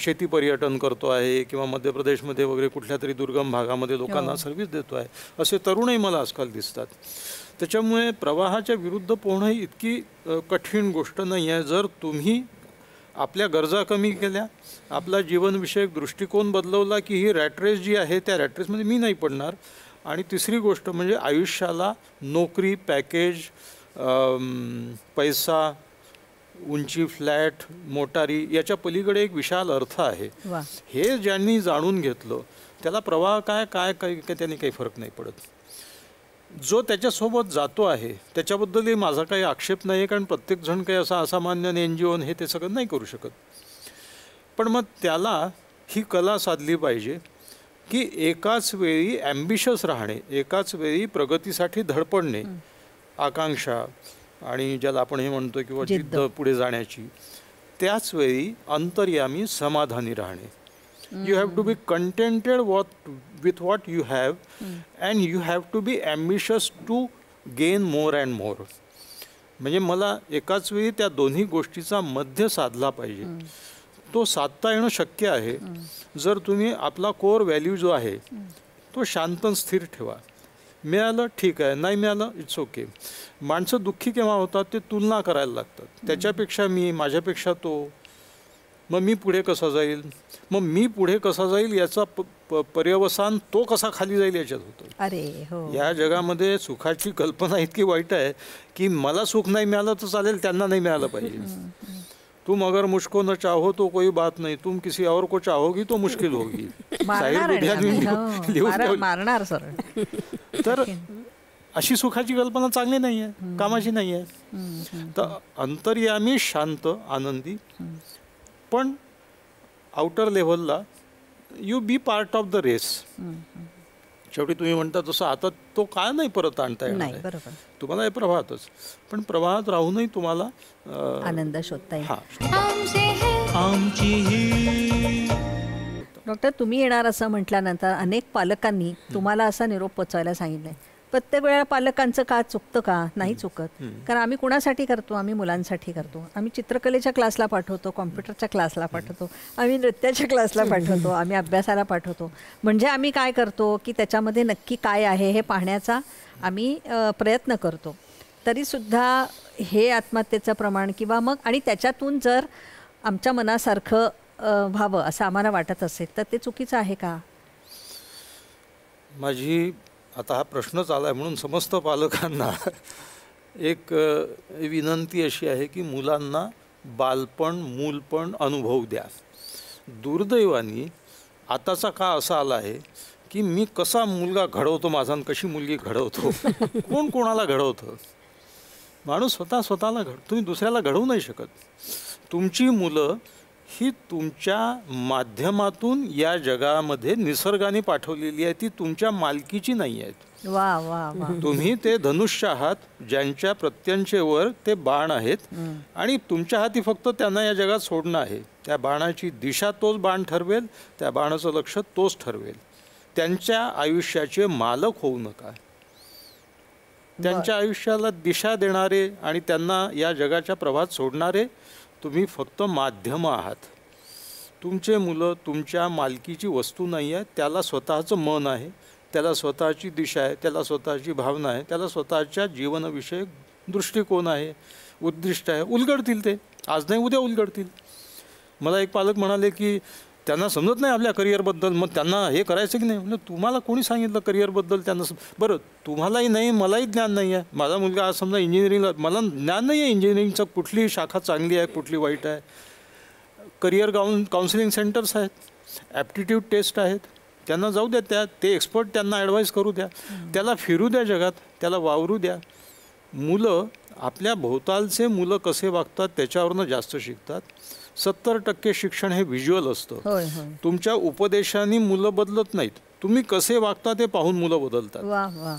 Speaker 4: शेती पर्यटन करतो आहे किंवा मध्य प्रदेशमध्ये वगैरे कुठल्या तरी दुर्गम भागामध्ये लोकांना सर्व्हिस देतो आहे. असे तरुणही मला आजकाल दिसतात. त्याच्यामुळे प्रवाहाच्या विरुद्ध पोहणं ही इतकी कठीण गोष्ट नाही आहे. जर तुम्ही आपल्या गरजा कमी केल्या, आपला जीवनविषयक दृष्टिकोन बदलवला की ही रॅटरेस जी आहे त्या रॅटरेसमध्ये मी नाही पडणार. आणि तिसरी गोष्ट म्हणजे आयुष्याला नोकरी, पॅकेज, पैसा, उंची, फ्लॅट, मोटारी याच्या पलीकडे एक विशाल अर्थ आहे. हे ज्यांनी जाणून घेतलं त्याला प्रवाह काय काय काय त्याने काही फरक नाही पडत. जो त्याच्यासोबत जातो आहे त्याच्याबद्दलही माझा काही आक्षेप नाही आहे, कारण प्रत्येकजण काही असा असामान्य NGO हे ते सगळं नाही करू शकत. पण मग त्याला ही कला साधली पाहिजे की एकाच वेळी ॲम्बिशियस राहणे, एकाच वेळी प्रगतीसाठी धडपडणे, आकांक्षा आणि ज्याला आपण हे म्हणतो किंवा जिद्द पुढे जाण्याची, त्याच वेळी अंतर्यामी समाधानी राहणे. You have to be contented with what you have, and you have to be ambitious to gain more and more. म्हणजे मला एकाच वेळी त्या दोन्ही गोष्टीचा मध्य साधला पाहिजे. तो साधता येणं शक्य आहे जर तुम्ही आपला कोर व्हॅल्यू जो आहे तो शांत स्थिर ठेवा. मिळालं ठीक आहे, नाही मिळालं इट्स ओके. माणसं दुःखी केव्हा होतात ते तुलना करायला लागतात. त्याच्यापेक्षा मी, माझ्यापेक्षा तो, मग मी पुढे कसा जाईल, मग मी पुढे कसा जाईल याचा पर्यवसान तो कसा खाली जाईल याच्यात होतं.
Speaker 3: अरे हो,
Speaker 4: या जगामध्ये सुखाची कल्पना इतकी वाईट आहे की मला सुख नाही मिळालं तर चालेल, त्यांना नाही मिळालं पाहिजे. तुम अगर मुझको न चाहो तो कोई बात नहीं, तुम किसी और को चाहोगी तो मुश्किल होगी.
Speaker 3: मारणार सर.
Speaker 4: तर अशी सुखाची कल्पना चांगली नाही आहे, कामाची नाही आहे. तर अंतर्यामी, शांत, आनंदी, पण आउटर लेव्हलला you be part of the race. शेवटी तुम्ही म्हणता तसं आता तो काय नाही परत आणता येणार आहे. तुम्हाला हे प्रवाहातच, पण प्रवाहात राहूनही तुम्हाला
Speaker 3: आनंद शोधता येईल. डॉक्टर, तुम्ही येणार असं म्हटल्यानंतर अनेक पालकांनी तुम्हाला असा निरोप पोचवायला सांगितलाय. प्रत्येक वेळा पालकांचं का चुकतं का? नाही चुकत. कारण आम्ही कुणासाठी करतो? आम्ही मुलांसाठी करतो. आम्ही चित्रकलेच्या क्लासला पाठवतो, कॉम्प्युटरच्या क्लासला पाठवतो, आम्ही नृत्याच्या क्लासला पाठवतो, आम्ही अभ्यासाला पाठवतो. म्हणजे आम्ही काय करतो की त्याच्यामध्ये नक्की काय आहे हे पाहण्याचा आम्ही प्रयत्न करतो. तरीसुद्धा हे आत्महत्येचं प्रमाण किंवा मग आणि त्याच्यातून जर आमच्या मनासारखं व्हावं असं आम्हाला वाटत असेल तर ते चुकीचं आहे का?
Speaker 4: माझी आता हा प्रश्नच आला आहे म्हणून समस्त पालकांना एक विनंती अशी आहे की मुलांना बालपण मूलपण अनुभव द्या. दुर्दैवाने आताचा काळ असा आला आहे की मी कसा मुलगा घडवतो माझा आणि कशी मुलगी घडवतो कोण कोणाला घडवतं. माणूस स्वतःला तुम्ही दुसऱ्याला घडवू नाही शकत. तुमची मुलं ही तुमच्या माध्यमातून या जगामध्ये निसर्गाने पाठवलेली आहे, ती तुमच्या मालकीची नाही आहेत.
Speaker 3: वा वा वा.
Speaker 4: तुम्ही ते धनुष्य आहात ज्यांच्या प्रत्यंचेवर ते बाण आहेत आणि तुमच्या हाती फक्त त्यांना या जगात सोडणं आहे. त्या बाणाची दिशा तोच बाण ठरवेल, त्या बाणाचं लक्ष तोच ठरवेल. त्यांच्या आयुष्याचे मालक होऊ नका. त्यांच्या आयुष्याला दिशा देणारे आणि त्यांना या जगाच्या प्रवाहात सोडणारे तुम्ही फक्त माध्यम आहात. तुमचे मुलं तुमच्या मालकीची वस्तू नाही आहे. त्याला स्वतःचं मन आहे, त्याला स्वतःची दिशा आहे, त्याला स्वतःची भावना आहे, त्याला स्वतःच्या जीवनविषयक दृष्टिकोन आहे, उद्दिष्ट आहे. उलगडतील ते, आज नाही उद्या उलगडतील. मला एक पालक म्हणाले की त्यांना समजत नाही आपल्या करिअरबद्दल, मग त्यांना हे करायचं की नाही. म्हणजे तुम्हाला कोणी सांगितलं करिअरबद्दल त्यांना बरं तुम्हालाही नाही मलाही ज्ञान नाही आहे. माझा मुलगा आज समजा इंजिनिअरिंगला, मला ज्ञान नाही आहे इंजिनिअरिंगचं कुठली शाखा चांगली आहे कुठली वाईट आहे. करिअर काउन्सिलिंग सेंटर्स आहेत, ॲप्टिट्यूड टेस्ट आहेत, त्यांना जाऊ द्या, ते एक्सपर्ट त्यांना ॲडवाईस करू द्या, त्याला फिरू द्या जगात, त्याला वावरू द्या. मुलं आपल्या भोवतालचे मुलं कसे वागतात त्याच्यावरनं जास्त शिकतात. 70% शिक्षण हे व्हिज्युअल असतं. तुमच्या उपदेशाने मुलं बदलत नाहीत, तुम्ही कसे वागता ते पाहून मुलं बदलतात.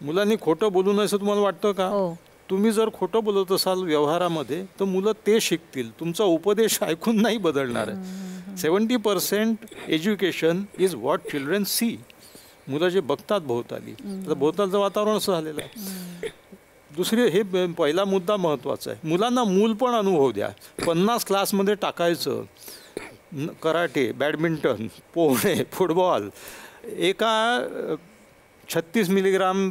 Speaker 4: मुलांनी खोटं बोलू नये असं तुम्हाला वाटतं का? तुम्ही जर खोटं बोलत असाल व्यवहारामध्ये तर मुलं ते शिकतील, तुमचा उपदेश ऐकून नाही बदलणार आहे. 70% education is what children see. मुलं जे बघतात भोवताली, तर भोवतालचं वातावरण असं झालेलं आहे. दुसरे हे पहिला मुद्दा महत्त्वाचा आहे. मुलांना मूलपण अनुभव द्या. 50 क्लासमध्ये टाकायचं, कराटे, बॅडमिंटन, पोहणे, फुटबॉल. एका 36 मिलीग्राम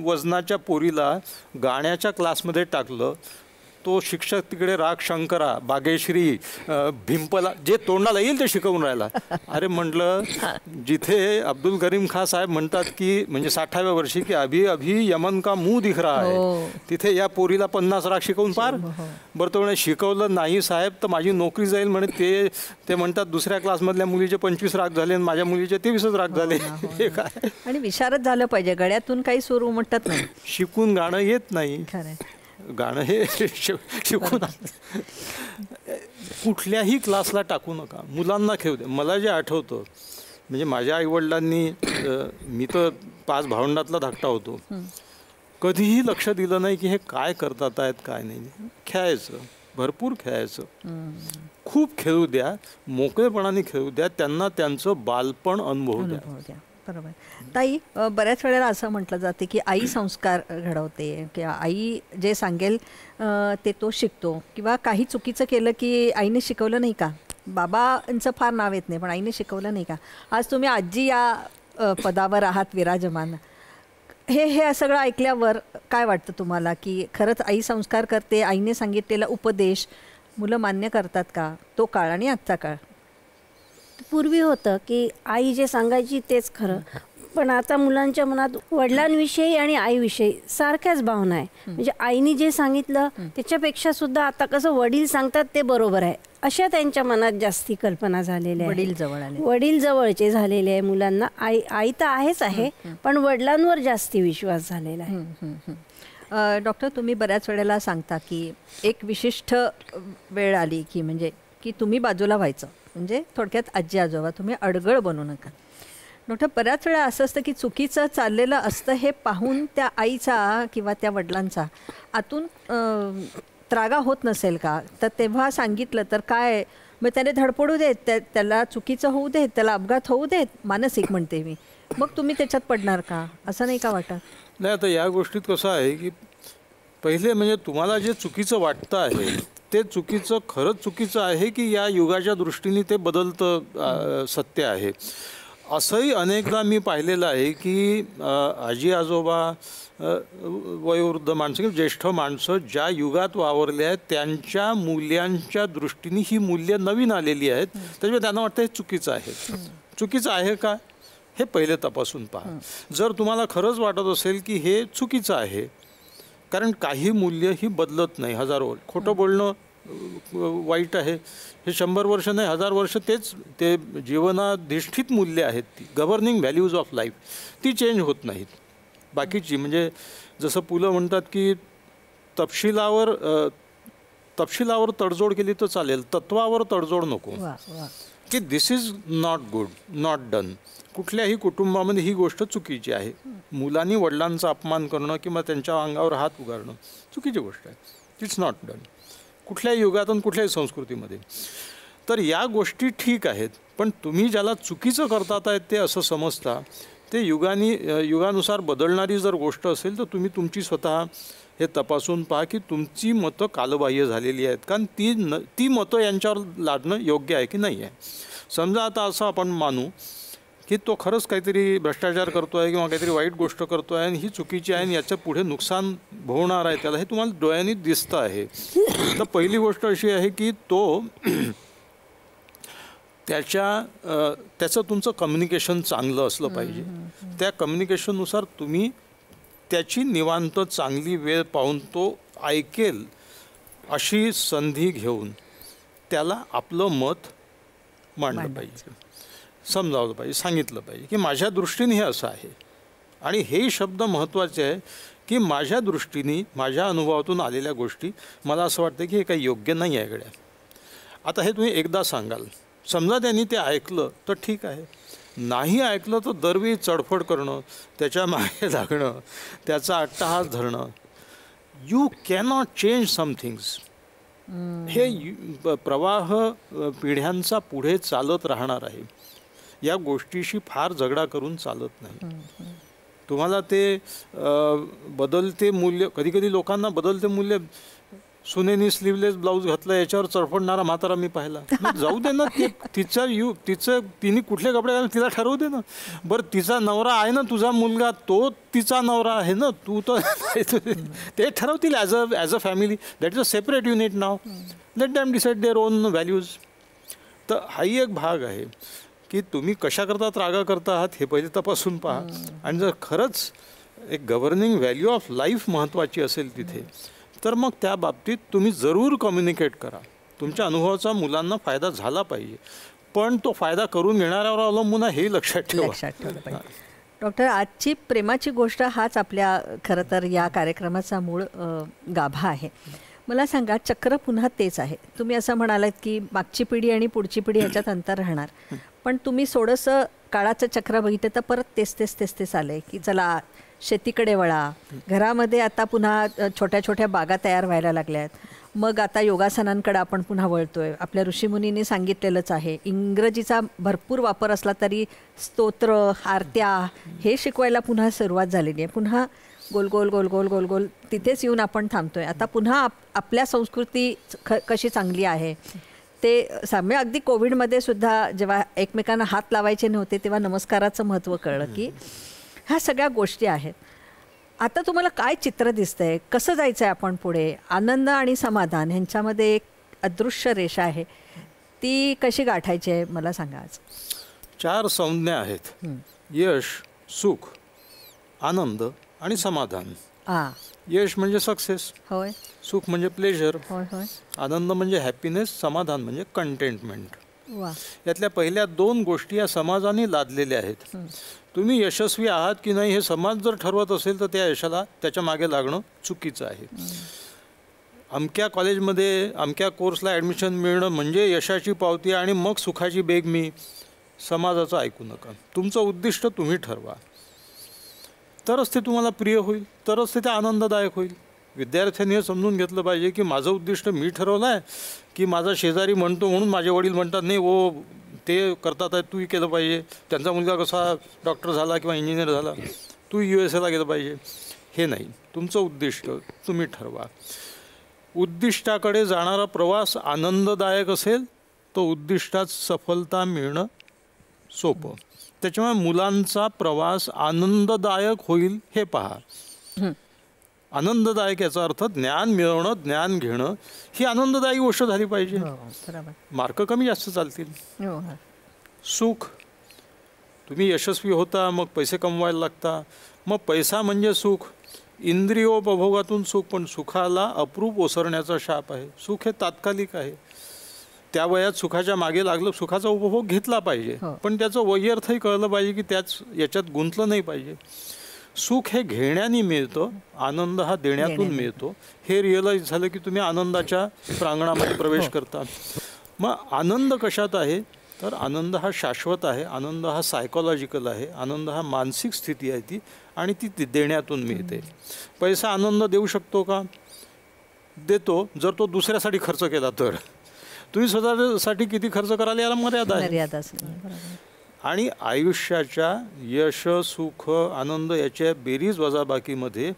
Speaker 4: वजनाच्या पोरीला गाण्याच्या क्लासमध्ये टाकलं, तो शिक्षक तिकडे राग शंकरा, बागेश्री, भिंपला जे तोंडाला येईल ते शिकवून राहिला. अरे म्हटलं, जिथे अब्दुल करीम खान साहेब म्हणतात की म्हणजे 60व्या वर्षी की अभी अभी यमन का मुंह दिख रहा है, तिथे या पोरीला 50 राग शिकवून पार. बरं तो म्हणे शिकवलं नाही साहेब तर माझी नोकरी जाईल म्हणे. ते म्हणतात दुसऱ्या क्लासमधल्या मुलीचे 25 राग झाले आणि माझ्या मुलीचे 23 राग झाले. हे काय?
Speaker 3: आणि विशारद झालं पाहिजे, गळ्यातून काही सूर उमटत नाही.
Speaker 4: शिकून गाणं येत नाही. गाणं हे शिकून कुठल्याही क्लासला टाकू नका, मुलांना खेळू द्या. मला जे आठवतं म्हणजे माझ्या आईवडिलांनी, मी तर 5 भावंडातला धाकटा होतो, कधीही लक्ष दिलं नाही की हे काय करतात आहेत काय नाही. खेळायचं, भरपूर खेळायचं, खूप खेळू द्या, मोकळेपणाने खेळू द्या, त्यांना त्यांचं बालपण अनुभवू द्या.
Speaker 3: बरोबर. ताई, बऱ्याच वेळेला असं म्हटलं जाते की आई संस्कार घडवते किंवा आई जे सांगेल ते तो शिकतो, किंवा काही चुकीचं केलं की आईने शिकवलं नाही का, बाबांचं फार नाव येत नाही पण आईने शिकवलं नाही का. आज तुम्ही आजी या पदावर आहात विराजमान. हे सगळं ऐकल्यावर काय वाटतं तुम्हाला की खरंच आई संस्कार करते, आईने सांगितलेला उपदेश मुलं मान्य करतात का? तो काळ आणि आजचा काळ.
Speaker 5: पूर्वी होतं की आई जे सांगायची तेच खरं, पण आता मुलांच्या मनात वडिलांविषयी आणि आईविषयी सारख्याच भावना आहे. म्हणजे आईने जे सांगितलं त्याच्यापेक्षा सुद्धा आता कसं वडील सांगतात ते बरोबर आहे अशा त्यांच्या मनात जास्ती कल्पना झालेल्या आहे. वडील जवळचे झालेले आहे मुलांना. आई तर आहेच आहे, पण वडिलांवर जास्ती विश्वास झालेला आहे.
Speaker 3: डॉक्टर, तुम्ही बऱ्याच वेळेला सांगता की एक विशिष्ट वेळ आली की म्हणजे की तुम्ही बाजूला व्हायचं, म्हणजे थोडक्यात आजी आजोबा तुम्ही अडगळ बनू नका. डॉक्टर, बऱ्याच वेळा असं असतं की चुकीचं चाललेलं असतं हे पाहून त्या आईचा किंवा त्या वडिलांचा आतून त्रागा होत नसेल का? तर तेव्हा सांगितलं तर काय, मग त्याने धडपडू देत, त्याला चुकीचं होऊ देत, त्याला अपघात होऊ देत, मानसिक म्हणते मी, मग तुम्ही त्याच्यात पडणार का? असं नाही का वाटत?
Speaker 4: नाही, आता या गोष्टीत कसं आहे की पहिले म्हणजे तुम्हाला जे चुकीचं वाटतं आहे ते चुकीचं खरंच चुकीचं आहे की या युगाच्या दृष्टीने ते बदलतं सत्य आहे. असंही अनेकदा मी पाहिलेलं आहे की आजी आजोबा, वयोवृद्ध माणसं किंवा ज्येष्ठ माणसं ज्या युगात वावरले आहेत त्यांच्या मूल्यांच्या दृष्टीने ही मूल्य नवीन आलेली आहेत, त्याच्यामुळे त्यांना वाटतं हे चुकीचं आहे. चुकीचं आहे का हे पहिले तपासून पहा. जर तुम्हाला खरंच वाटत असेल की हे चुकीचं आहे, कारण काही मूल्य ही बदलत नाही हजारो. खोटं बोलणं वाईट आहे हे 100 वर्ष नाही 1000 वर्ष ते जीवनाधिष्ठित मूल्य आहेत, ती गव्हर्निंग व्हॅल्यूज ऑफ लाईफ, ती चेंज होत नाहीत. बाकीची म्हणजे जसं पुलं म्हणतात की तपशिलावर तडजोड केली तर चालेल, तत्वावर तडजोड नको. की this is not good, not done. कुठल्याही कुटुंबामध्ये ही गोष्ट चुकीची आहे. मुलांनी वडिलांचा अपमान करणं किंवा त्यांच्या अंगावर हात उगारणं चुकीची गोष्ट आहे. इट्स नॉट डन कुठल्याही युगात आणि कुठल्याही संस्कृतीमध्ये. तर या गोष्टी ठीक आहेत, पण तुम्ही ज्याला चुकीचं करतात आहेत ते असं समजता, ते युगानुसार बदलणारी जर गोष्ट असेल तर तुम्ही तुमची स्वतः हे तपासून पहा की तुमची मतं कालबाह्य झालेली आहेत, कारण ती मतं यांच्यावर लादणं योग्य आहे की नाही आहे. समजा आता असं आपण मानू की तो खरंच काहीतरी भ्रष्टाचार करतो आहे किंवा काहीतरी वाईट गोष्ट करतो आहे आणि ही चुकीची आहे आणि याच्या पुढे नुकसान भोवणार आहे त्याला, हे तुम्हाला डोळ्यांनी दिसतं आहे. तर पहिली गोष्ट अशी आहे की तो त्याचं तुमचं कम्युनिकेशन चांगलं असलं पाहिजे. त्या कम्युनिकेशननुसार तुम्ही त्याची निवांत चांगली वेळ पाहून तो ऐकेल अशी संधी घेऊन त्याला आपलं मत मांडलं पाहिजे, समजावलं पाहिजे, सांगितलं पाहिजे की माझ्या दृष्टीने हे असं आहे. आणि हे शब्द महत्त्वाचे आहे की माझ्या दृष्टीने माझ्या अनुभवातून आलेल्या गोष्टी मला असं वाटतं की हे काही योग्य नाही आहे गड्या. आता हे तुम्ही एकदा सांगाल, समजा त्यांनी ते ऐकलं तर ठीक आहे, नाही ऐकलं तर दरवेळी चडफड करणं, त्याच्या मागे लागणं, त्याचा अट्टहास धरणं, यू कॅनॉट चेंज समथिंग्स. हे प्रवाह पिढ्यांचा पुढे चालत राहणार आहे. या गोष्टीशी फार झगडा करून चालत नाही. तुम्हाला ते बदलते मूल्य, कधीकधी लोकांना बदलते मूल्य, सुनेनी स्लीवलेस ब्लाऊज घातला याच्यावर चरफडणारा म्हातारा मी पाहिला. जाऊ दे ना, तिने कुठले कपडे घाल तिला ठरवू दे ना. बरं तिचा नवरा आहे ना, तुझा मुलगा तो तिचा नवरा आहे ना, तू तर ते ठरवतील as a family. That is a separate unit now. Let them decide their own values. तर हाही एक भाग आहे की तुम्ही कशा करतात रागा करता आहात हे पहिले तपासून पहा. आणि जर खरंच एक गव्हर्निंग व्हॅल्यू ऑफ लाईफ महत्त्वाची असेल तिथे, तर मग त्या बाबतीत तुम्ही जरूर कम्युनिकेट करा. तुमच्या अनुभवाचा मुलांना फायदा झाला पाहिजे, पण तो फायदा करून घेणाऱ्यावर अवलंबून आहे हे लक्षात ठेवा.
Speaker 3: डॉक्टर, आजची प्रेमाची गोष्ट हाच आपल्या खरं तर या कार्यक्रमाचा मूळ गाभा आहे. मला सांगा, चक्र पुन्हा तेच आहे. तुम्ही असं म्हणालात की मागची पिढी आणि पुढची पिढी ह्याच्यात अंतर राहणार, पण तुम्ही थोडंसं काळाचं चक्र बघितलं तर परत तेच आलं की चला शेतीकडे वळा. घरामध्ये आता पुन्हा छोट्या छोट्या बागा तयार व्हायला लागल्या आहेत. मग आता योगासनांकडे आपण पुन्हा वळतोय. आपल्या ऋषीमुनींनी सांगितलेलंच आहे. इंग्रजीचा भरपूर वापर असला तरी स्तोत्र, आरत्या हे शिकवायला पुन्हा सुरुवात झालेली आहे. पुन्हा गोल गोल गोल गोल गोल गोल तिथेच येऊन आपण थांबतोय. आता पुन्हा आपल्या संस्कृती कशी चांगली आहे ते साम्य. अगदी कोविडमध्ये सुद्धा जेव्हा एकमेकांना हात लावायचे नव्हते तेव्हा नमस्काराचं महत्त्व कळलं की ह्या सगळ्या गोष्टी आहेत. आता तुम्हाला काय चित्र दिसतंय, कसं जायचं आहे आपण पुढे? आनंद आणि समाधान ह्यांच्यामध्ये एक अदृश्य रेषा आहे, ती कशी गाठायची आहे मला सांगा आज.
Speaker 4: 4 संज्ञा आहेत: यश, सुख, आनंद आणि समाधान. यश म्हणजे सक्सेस,
Speaker 3: होय.
Speaker 4: सुख म्हणजे प्लेजर,
Speaker 3: होय होय.
Speaker 4: आनंद म्हणजे हॅपीनेस, समाधान म्हणजे कंटेंटमेंट.
Speaker 3: वा.
Speaker 4: यातल्या पहिल्या 2 गोष्टी या समाजाने लादलेल्या आहेत. तुम्ही यशस्वी आहात की नाही हे समाज जर ठरवत असेल तर त्या यशाला त्याच्या मागे लागणं चुकीचं आहे. अमक्या कॉलेजमध्ये अमक्या कोर्सला ॲडमिशन मिळणं म्हणजे यशाची पावती आणि मग सुखाची बेगमी. समाजाचं ऐकू नका. तुमचं उद्दिष्ट तुम्ही ठरवा, तरच ते तुम्हाला प्रिय होईल, तरच ते आनंददायक होईल. विद्यार्थ्यांनी हे समजून घेतलं पाहिजे की माझं उद्दिष्ट मी ठरवलं आहे की माझा शेजारी म्हणतो म्हणून माझे वडील म्हणतात नाही वो ते करतात आहे तूही केलं पाहिजे. त्यांचा मुलगा कसा डॉक्टर झाला किंवा इंजिनियर झाला, तू USA गेलं पाहिजे, हे नाही. तुमचं उद्दिष्ट तुम्ही ठरवा. उद्दिष्टाकडे जाणारा प्रवास आनंददायक असेल तो उद्दिष्टात सफलता मिळणं सोपं. त्याच्यामुळे मुलांचा प्रवास आनंददायक होईल हे पहा. आनंददायक याचा अर्थ ज्ञान मिळवणं, ज्ञान घेणं ही आनंददायी गोष्ट झाली पाहिजे. मार्क कमी जास्त चालतील. सुख, तुम्ही यशस्वी होता, मग पैसे कमवायला लागता, मग पैसा म्हणजे सुख, इंद्रियोपभोगातून सुख, पण सुखाला अप्रूप ओसरण्याचा शाप आहे. सुख हे तात्कालिक आहे. त्या वयात सुखाच्या मागे लागलं, सुखाचा उपभोग घेतला पाहिजे, पण त्याचं वैयर्थही कळलं पाहिजे की याच्यात गुंतलं नाही पाहिजे. सुख हे घेण्याने मिळतं, आनंद हा देण्यातून मिळतो. हे रिअलाईज झालं की तुम्ही आनंदाच्या प्रांगणामध्ये प्रवेश करता. मग आनंद कशात आहे, तर आनंद हा शाश्वत आहे, आनंद हा सायकोलॉजिकल आहे, आनंद हा मानसिक स्थिती आहे ती, आणि ती देण्यातून मिळते. पैसा आनंद देऊ शकतो का? देतो, जर तो दुसऱ्यासाठी खर्च केला तर. तुम्ही स्वतःसाठी किती खर्च कराल याला मर्यादा आहे. आणि आयुष्याच्या यश, सुख, आनंद याच्या बेरीज वजाबाकीमध्ये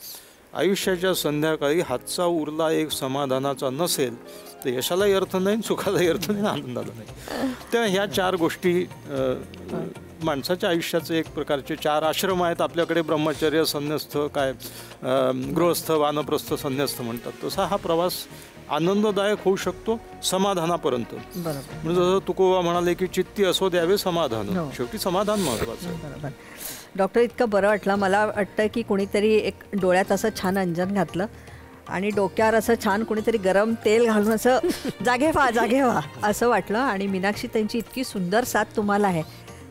Speaker 4: आयुष्याच्या संध्याकाळी हातचा उरला एक समाधानाचा नसेल तर यशालाही अर्थ नाही, सुखालाही अर्थ नाही, आनंदाला नाही. तर ह्या 4 गोष्टी माणसाच्या आयुष्याचे एक प्रकारचे 4 आश्रम आहेत आपल्याकडे. ब्रह्मचर्य, संन्यस्त, गृहस्थ, वानप्रस्थ, संन्यस्त म्हणतात. तसा हा प्रवास आनंददायक होऊ शकतो समाधानापर्यंत. म्हणजे जसं तुकोबा म्हणाले की चित्ती असो द्यावे समाधान, शेवटी समाधान महत्वाचं आहे.
Speaker 3: बरोबर. डॉक्टर, इतकं बरं वाटलं. मला वाटतं की कोणीतरी एक डोळ्यात असं छान अंजन घातलं आणि डोक्यावर असं छान कोणीतरी गरम तेल घालून असं जागे व्हा असं वाटलं. आणि मीनाक्षी त्यांची इतकी सुंदर साथ तुम्हाला आहे,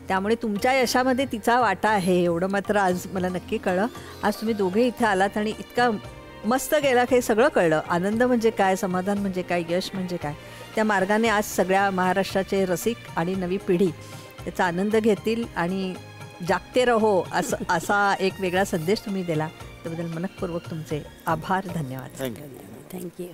Speaker 3: त्यामुळे तुमच्या यशामध्ये तिचा वाटा आहे एवढं मात्र आज मला नक्की कळलं. आज तुम्ही दोघे इथे आलात आणि इतका मस्त गेला की सगळं कळलं. आनंद म्हणजे काय, समाधान म्हणजे काय, यश म्हणजे काय. त्या मार्गाने आज सगळ्या महाराष्ट्राचे रसिक आणि नवी पिढी त्याचा आनंद घेतील आणि जागते रहो असा एक वेगळा संदेश तुम्ही दिला. त्याबद्दल मनःपूर्वक तुमचे आभार, धन्यवाद.
Speaker 4: थँक्यू.
Speaker 5: थँक्यू.